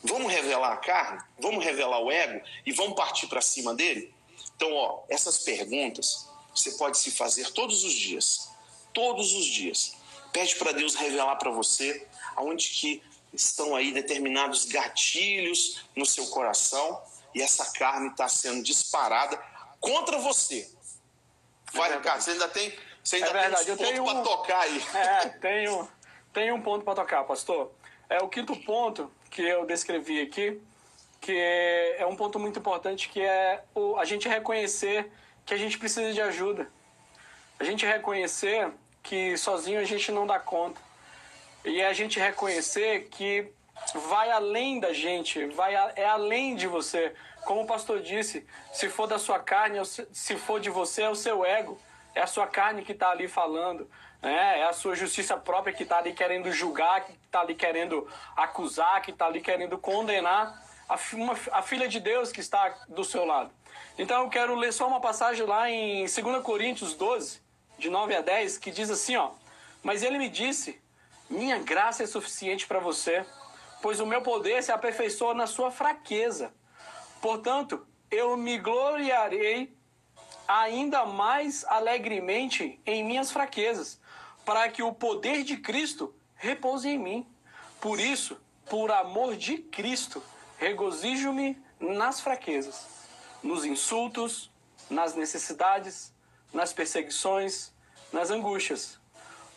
Vamos revelar a carne? Vamos revelar o ego? E vamos partir para cima dele? Então, essas perguntas você pode se fazer todos os dias. Todos os dias. Pede para Deus revelar para você aonde que estão aí determinados gatilhos no seu coração e essa carne está sendo disparada contra você. Vai, Ricardo, você ainda tem um ponto para tocar aí. Tenho um ponto para tocar, pastor. O quinto ponto que eu descrevi aqui, que é um ponto muito importante, que é a gente reconhecer que a gente precisa de ajuda. A gente reconhecer que sozinho a gente não dá conta. E a gente reconhecer que vai além da gente, é além de você. Como o pastor disse, se for da sua carne, se for de você, é o seu ego. É a sua carne que está ali falando. É a sua justiça própria que está ali querendo julgar, que está ali querendo acusar, que está ali querendo condenar a filha de Deus que está do seu lado. Então eu quero ler só uma passagem lá em 2 Coríntios 12, de 9 a 10, que diz assim, mas ele me disse, minha graça é suficiente para você, pois o meu poder se aperfeiçoa na sua fraqueza. Portanto, eu me gloriarei ainda mais alegremente em minhas fraquezas, para que o poder de Cristo repouse em mim. Por isso, por amor de Cristo, regozijo-me nas fraquezas, nos insultos, nas necessidades, nas perseguições, nas angústias.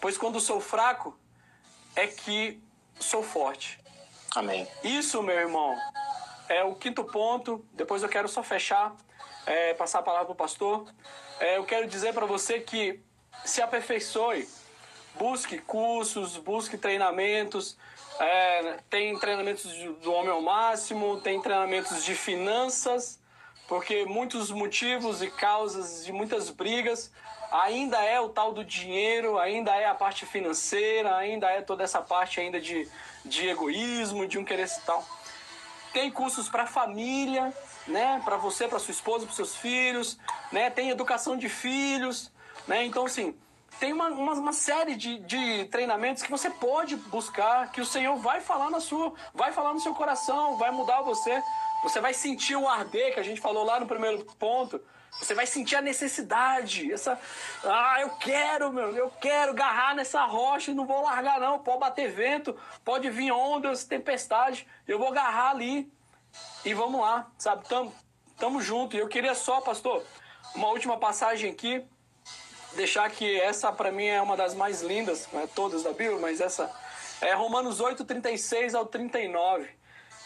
Pois quando sou fraco, é que sou forte. Amém. Isso, meu irmão, é o quinto ponto. Depois eu quero só fechar, passar a palavra para o pastor. Eu quero dizer para você que se aperfeiçoe. Busque cursos, busque treinamentos. Tem treinamentos do Homem ao Máximo, tem treinamentos de finanças, porque muitos motivos e causas de muitas brigas ainda é o tal do dinheiro, ainda é a parte financeira, ainda é toda essa parte ainda de egoísmo, de um querer e tal. Tem cursos para família, né? Para você, para sua esposa, para seus filhos, né? Tem educação de filhos, né? Então, assim, tem uma série de treinamentos que você pode buscar, que o Senhor vai falar no seu coração, vai mudar você. Você vai sentir o arder, que a gente falou lá no primeiro ponto. Você vai sentir a necessidade. Eu quero agarrar nessa rocha e não vou largar não. Pode bater vento, pode vir ondas, tempestade. Eu vou agarrar ali e vamos lá, sabe? Tamo junto. E eu queria só, pastor, uma última passagem aqui. Deixar que essa para mim é uma das mais lindas, não é todas da Bíblia, mas essa é Romanos 8, 36 ao 39,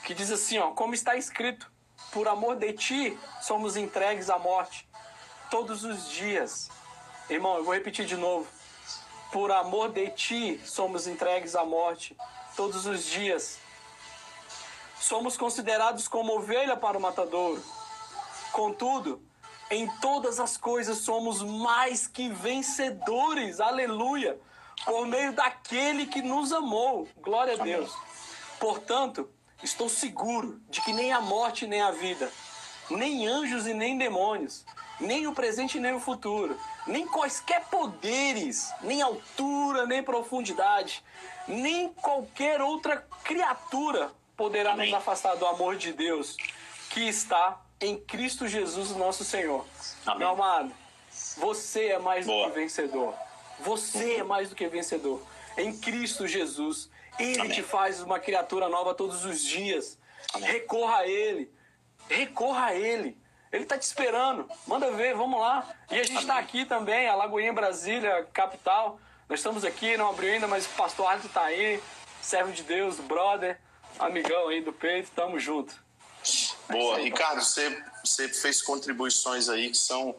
que diz assim, como está escrito, por amor de ti somos entregues à morte todos os dias. Irmão, eu vou repetir de novo. Por amor de ti somos entregues à morte todos os dias. Somos considerados como ovelha para o matadouro. Contudo, em todas as coisas somos mais que vencedores, aleluia, por meio daquele que nos amou, glória a Deus. Portanto, estou seguro de que nem a morte nem a vida, nem anjos e nem demônios, nem o presente nem o futuro, nem quaisquer poderes, nem altura, nem profundidade, nem qualquer outra criatura poderá nos afastar do amor de Deus que está em Cristo Jesus, nosso Senhor. Amém. Meu amado, você é mais do que vencedor. Você é mais do que vencedor. Em Cristo Jesus, Ele te faz uma criatura nova todos os dias. Amém. Recorra a Ele. Recorra a Ele. Ele está te esperando. Manda ver, vamos lá. E a gente está aqui também, a Lagoinha, Brasília, capital. Nós estamos aqui, não abriu ainda, mas o pastor Arthur está aí. Servo de Deus, brother, amigão aí do peito. Tamo junto. Boa, Ricardo, você fez contribuições aí que são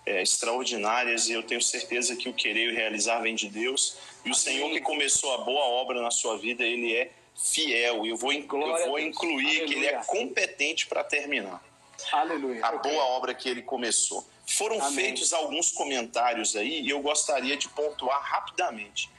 extraordinárias, e eu tenho certeza que o querer e o realizar vem de Deus. E o Senhor que começou a boa obra na sua vida, Ele é fiel. E eu vou incluir que Ele é competente para terminar a boa obra que Ele começou. Foram feitos alguns comentários aí e eu gostaria de pontuar rapidamente.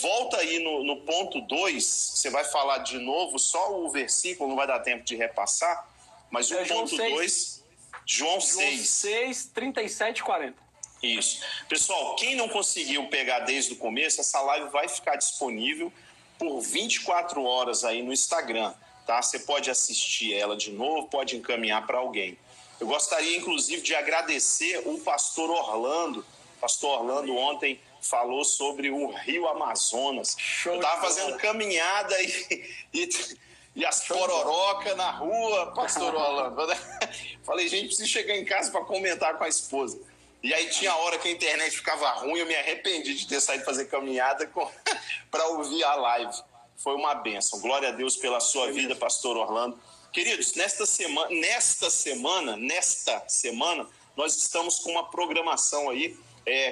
Volta aí no ponto 2, você vai falar de novo só o versículo, não vai dar tempo de repassar, mas o ponto 2, João 6, 37 e 40. Isso. Pessoal, quem não conseguiu pegar desde o começo, essa live vai ficar disponível por 24 horas aí no Instagram, tá? Você pode assistir ela de novo, pode encaminhar para alguém. Eu gostaria, inclusive, de agradecer o pastor Orlando. O pastor Orlando ontem falou sobre o Rio Amazonas. Eu estava fazendo caminhada e as pororocas na rua, pastor Orlando. Falei, gente, preciso chegar em casa para comentar com a esposa. E aí tinha hora que a internet ficava ruim, eu me arrependi de ter saído fazer caminhada para ouvir a live. Foi uma bênção. Glória a Deus pela sua vida, pastor Orlando. Queridos, nesta semana, nós estamos com uma programação aí,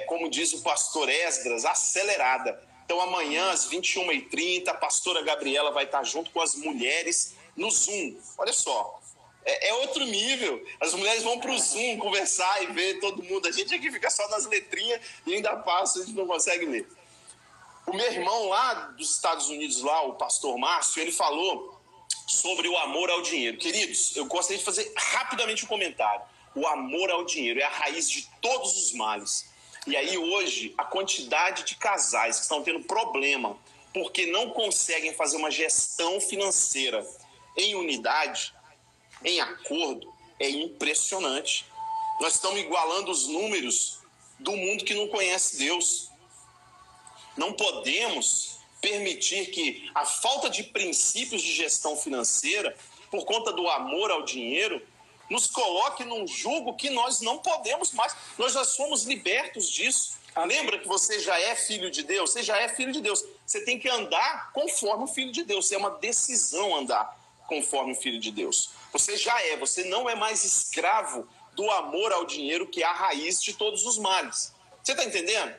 como diz o pastor Esdras, acelerada. Então amanhã às 21h30, a pastora Gabriela vai estar junto com as mulheres no Zoom. Olha só, é outro nível. As mulheres vão para o Zoom conversar e ver todo mundo. A gente aqui fica só nas letrinhas e ainda passa, a gente não consegue ler. O meu irmão lá dos Estados Unidos, lá, o pastor Márcio, ele falou sobre o amor ao dinheiro. Queridos, eu gostaria de fazer rapidamente um comentário. O amor ao dinheiro é a raiz de todos os males. E aí hoje, a quantidade de casais que estão tendo problema porque não conseguem fazer uma gestão financeira em unidade, em acordo, é impressionante. Nós estamos igualando os números do mundo que não conhece Deus. Não podemos permitir que a falta de princípios de gestão financeira, por conta do amor ao dinheiro, nos coloque num jugo que nós não podemos mais. Nós já somos libertos disso. Lembra que você já é filho de Deus? Você já é filho de Deus. Você tem que andar conforme o filho de Deus. É uma decisão andar conforme o filho de Deus. Você já é, você não é mais escravo do amor ao dinheiro, que é a raiz de todos os males. Você está entendendo?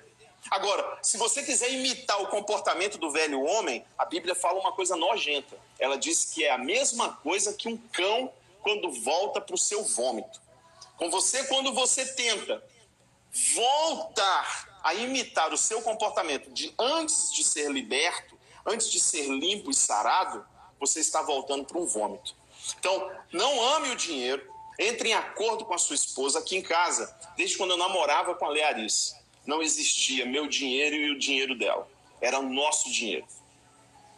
Agora, se você quiser imitar o comportamento do velho homem, a Bíblia fala uma coisa nojenta. Ela diz que é a mesma coisa que um cão quando volta para o seu vômito. Com você, quando você tenta voltar a imitar o seu comportamento de antes de ser liberto, antes de ser limpo e sarado, você está voltando para um vômito. Então, não ame o dinheiro, entre em acordo com a sua esposa. Aqui em casa, desde quando eu namorava com a Learice, não existia meu dinheiro e o dinheiro dela. Era o nosso dinheiro.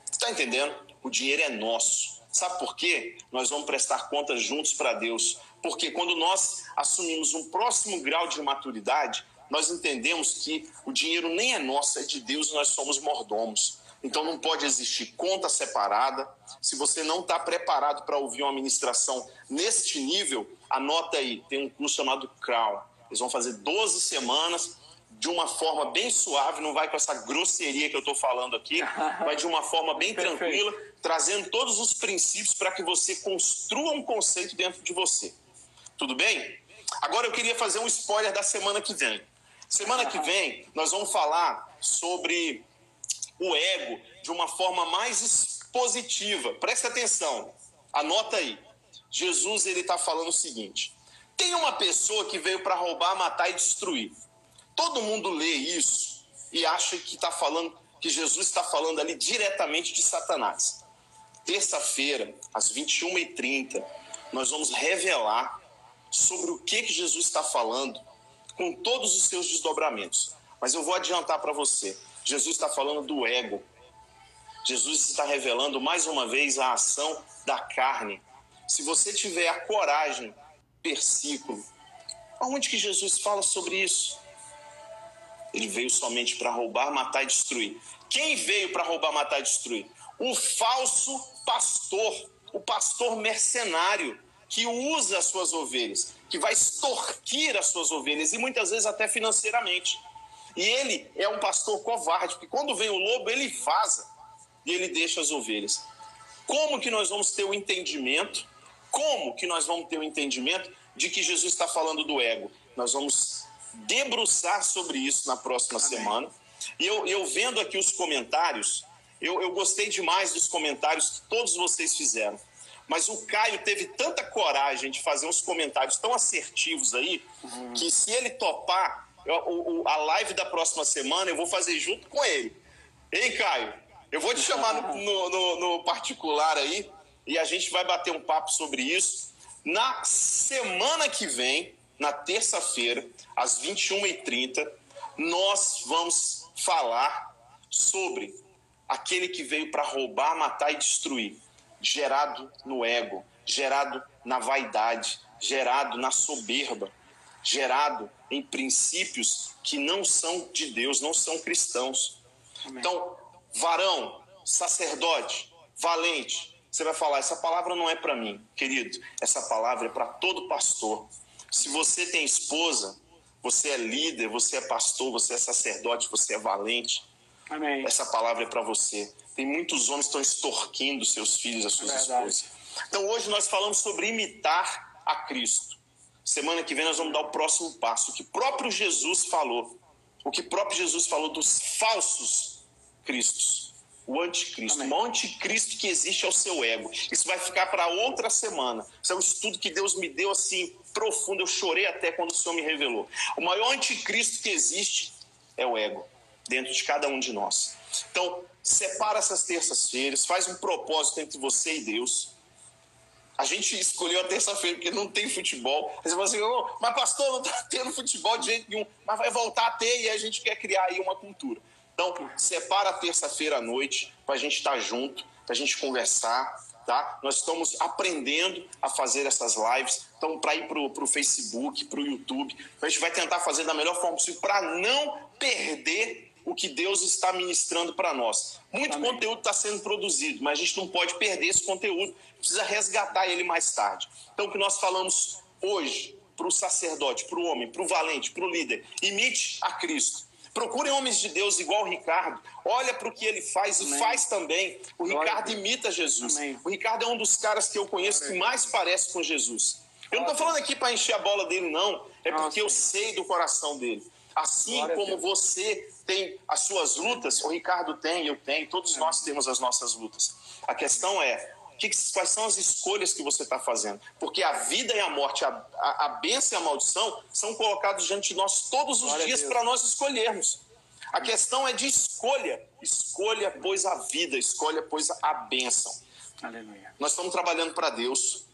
Você está entendendo? O dinheiro é nosso. Sabe por quê? Nós vamos prestar contas juntos para Deus. Porque quando nós assumimos um próximo grau de maturidade, nós entendemos que o dinheiro nem é nosso, é de Deus e nós somos mordomos. Então não pode existir conta separada. Se você não está preparado para ouvir uma ministração neste nível, anota aí, tem um curso chamado Crown. Eles vão fazer 12 semanas de uma forma bem suave, não vai com essa grosseria que eu estou falando aqui, vai de uma forma bem tranquila, trazendo todos os princípios para que você construa um conceito dentro de você. Tudo bem? Agora eu queria fazer um spoiler da semana que vem. Semana que vem nós vamos falar sobre o ego de uma forma mais expositiva. Presta atenção, anota aí. Jesus está falando o seguinte: tem uma pessoa que veio para roubar, matar e destruir. Todo mundo lê isso e acha que que Jesus está falando ali diretamente de Satanás. Terça-feira, às 21h30, nós vamos revelar sobre o que Jesus está falando, com todos os seus desdobramentos. Mas eu vou adiantar para você. Jesus está falando do ego. Jesus está revelando mais uma vez a ação da carne. Se você tiver a coragem, versículo, aonde que Jesus fala sobre isso? Ele veio somente para roubar, matar e destruir. Quem veio para roubar, matar e destruir? O falso pastor, o pastor mercenário, que usa as suas ovelhas, que vai extorquir as suas ovelhas, e muitas vezes até financeiramente. E ele é um pastor covarde, porque quando vem o lobo, ele vaza e ele deixa as ovelhas. Como que nós vamos ter o entendimento? Como que nós vamos ter o entendimento de que Jesus está falando do ego? Nós vamos debruçar sobre isso na próxima semana. E eu vendo aqui os comentários, eu gostei demais dos comentários que todos vocês fizeram. Mas o Caio teve tanta coragem de fazer uns comentários tão assertivos aí, que se ele topar, a live da próxima semana eu vou fazer junto com ele. Ei, Caio, eu vou te chamar no particular aí e a gente vai bater um papo sobre isso. Na semana que vem, na terça-feira, às 21h30, nós vamos falar sobre aquele que veio para roubar, matar e destruir. Gerado no ego, gerado na vaidade, gerado na soberba, gerado em princípios que não são de Deus, não são cristãos. Amém. Então, varão, sacerdote, valente, você vai falar, essa palavra não é para mim, querido, essa palavra é para todo pastor. Se você tem esposa, você é líder, você é pastor, você é sacerdote, você é valente. Amém. Essa palavra é para você. Tem muitos homens que estão extorquindo seus filhos, as suas esposas. Então hoje nós falamos sobre imitar a Cristo. Semana que vem nós vamos dar o próximo passo. O que próprio Jesus falou. O que próprio Jesus falou dos falsos cristos. O anticristo. Amém. O anticristo que existe é o seu ego. Isso vai ficar para outra semana. Isso é um estudo que Deus me deu assim, profundo. Eu chorei até quando o Senhor me revelou. O maior anticristo que existe é o ego. Dentro de cada um de nós. Então, separa essas terças-feiras, faz um propósito entre você e Deus. A gente escolheu a terça-feira porque não tem futebol. Aí você fala assim, mas pastor, não está tendo futebol de jeito nenhum. Mas vai voltar a ter e a gente quer criar aí uma cultura. Então, separa a terça-feira à noite para a gente estar junto, para a gente conversar, tá? Nós estamos aprendendo a fazer essas lives. Então, para ir para o Facebook, para o YouTube, a gente vai tentar fazer da melhor forma possível para não perder o que Deus está ministrando para nós. Muito Amém. Conteúdo está sendo produzido, mas a gente não pode perder esse conteúdo, precisa resgatar ele mais tarde. Então, o que nós falamos hoje para o sacerdote, para o homem, para o valente, para o líder, imite a Cristo. Procurem homens de Deus igual o Ricardo, olha para o que ele faz Amém. E faz também. O Ricardo imita Jesus. Amém. O Ricardo é um dos caras que eu conheço que mais parece com Jesus. Eu não estou falando aqui para encher a bola dele, não. É porque eu sei do coração dele. Assim como você tem as suas lutas, o Ricardo tem, eu tenho, todos nós temos as nossas lutas. A questão é, quais são as escolhas que você está fazendo? Porque a vida e a morte, a bênção e a maldição são colocados diante de nós todos os dias para nós escolhermos. A questão é de escolha. Escolha, pois, a vida, escolha, pois, a bênção. Aleluia. Nós estamos trabalhando para Deus.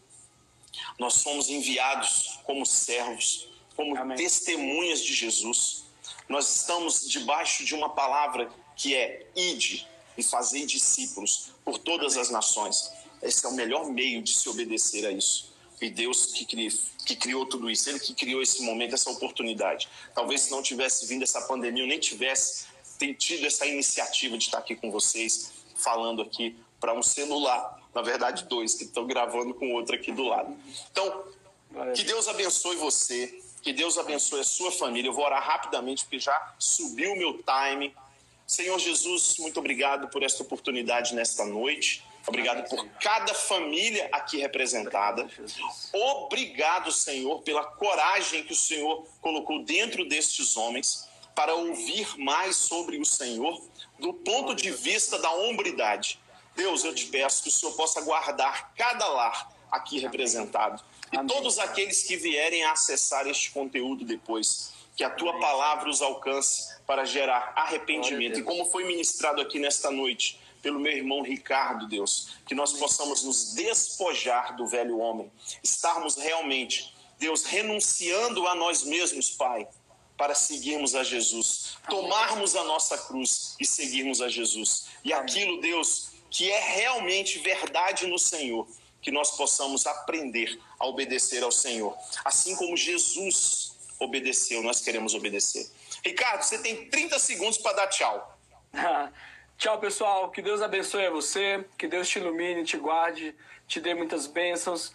Nós somos enviados como servos, como Amém. Testemunhas de Jesus. Nós estamos debaixo de uma palavra que é ide e fazei discípulos por todas Amém. As nações. Esse é o melhor meio de se obedecer a isso. E Deus que criou tudo isso, Ele que criou esse momento, essa oportunidade. Talvez se não tivesse vindo essa pandemia, eu nem tivesse tido essa iniciativa de estar aqui com vocês, falando aqui para um celular. Na verdade, 2, que estão gravando com outro aqui do lado. Então, que Deus abençoe você. Que Deus abençoe a sua família. Eu vou orar rapidamente, porque já subiu o meu time. Senhor Jesus, muito obrigado por esta oportunidade nesta noite. Obrigado por cada família aqui representada. Obrigado, Senhor, pela coragem que o Senhor colocou dentro destes homens para ouvir mais sobre o Senhor do ponto de vista da hombridade. Deus, eu te peço que o Senhor possa guardar cada lar aqui representado. E todos aqueles que vierem a acessar este conteúdo depois, que a tua palavra os alcance para gerar arrependimento. E como foi ministrado aqui nesta noite pelo meu irmão Ricardo, Deus, que nós possamos nos despojar do velho homem, estarmos realmente, Deus, renunciando a nós mesmos, Pai, para seguirmos a Jesus, tomarmos a nossa cruz e seguirmos a Jesus. E aquilo, Deus, que é realmente verdade no Senhor, que nós possamos aprender a obedecer ao Senhor. Assim como Jesus obedeceu, nós queremos obedecer. Ricardo, você tem 30 segundos para dar tchau. Tchau, pessoal. Que Deus abençoe a você, que Deus te ilumine, te guarde, te dê muitas bênçãos.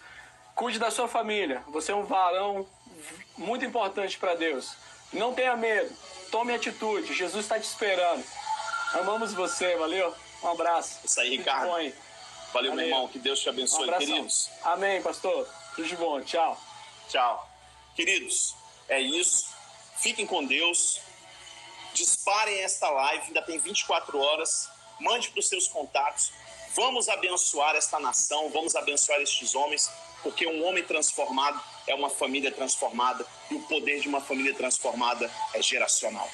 Cuide da sua família. Você é um varão muito importante para Deus. Não tenha medo. Tome atitude. Jesus está te esperando. Amamos você. Valeu? Um abraço. Isso aí, Ricardo. Valeu, meu irmão. Que Deus te abençoe, queridos. Amém, pastor. Tudo de bom. Tchau. Tchau. Queridos, É isso. Fiquem com Deus. Disparem esta live, ainda tem 24 horas. Mande para os seus contatos. Vamos abençoar esta nação, vamos abençoar estes homens, porque um homem transformado é uma família transformada e o poder de uma família transformada é geracional.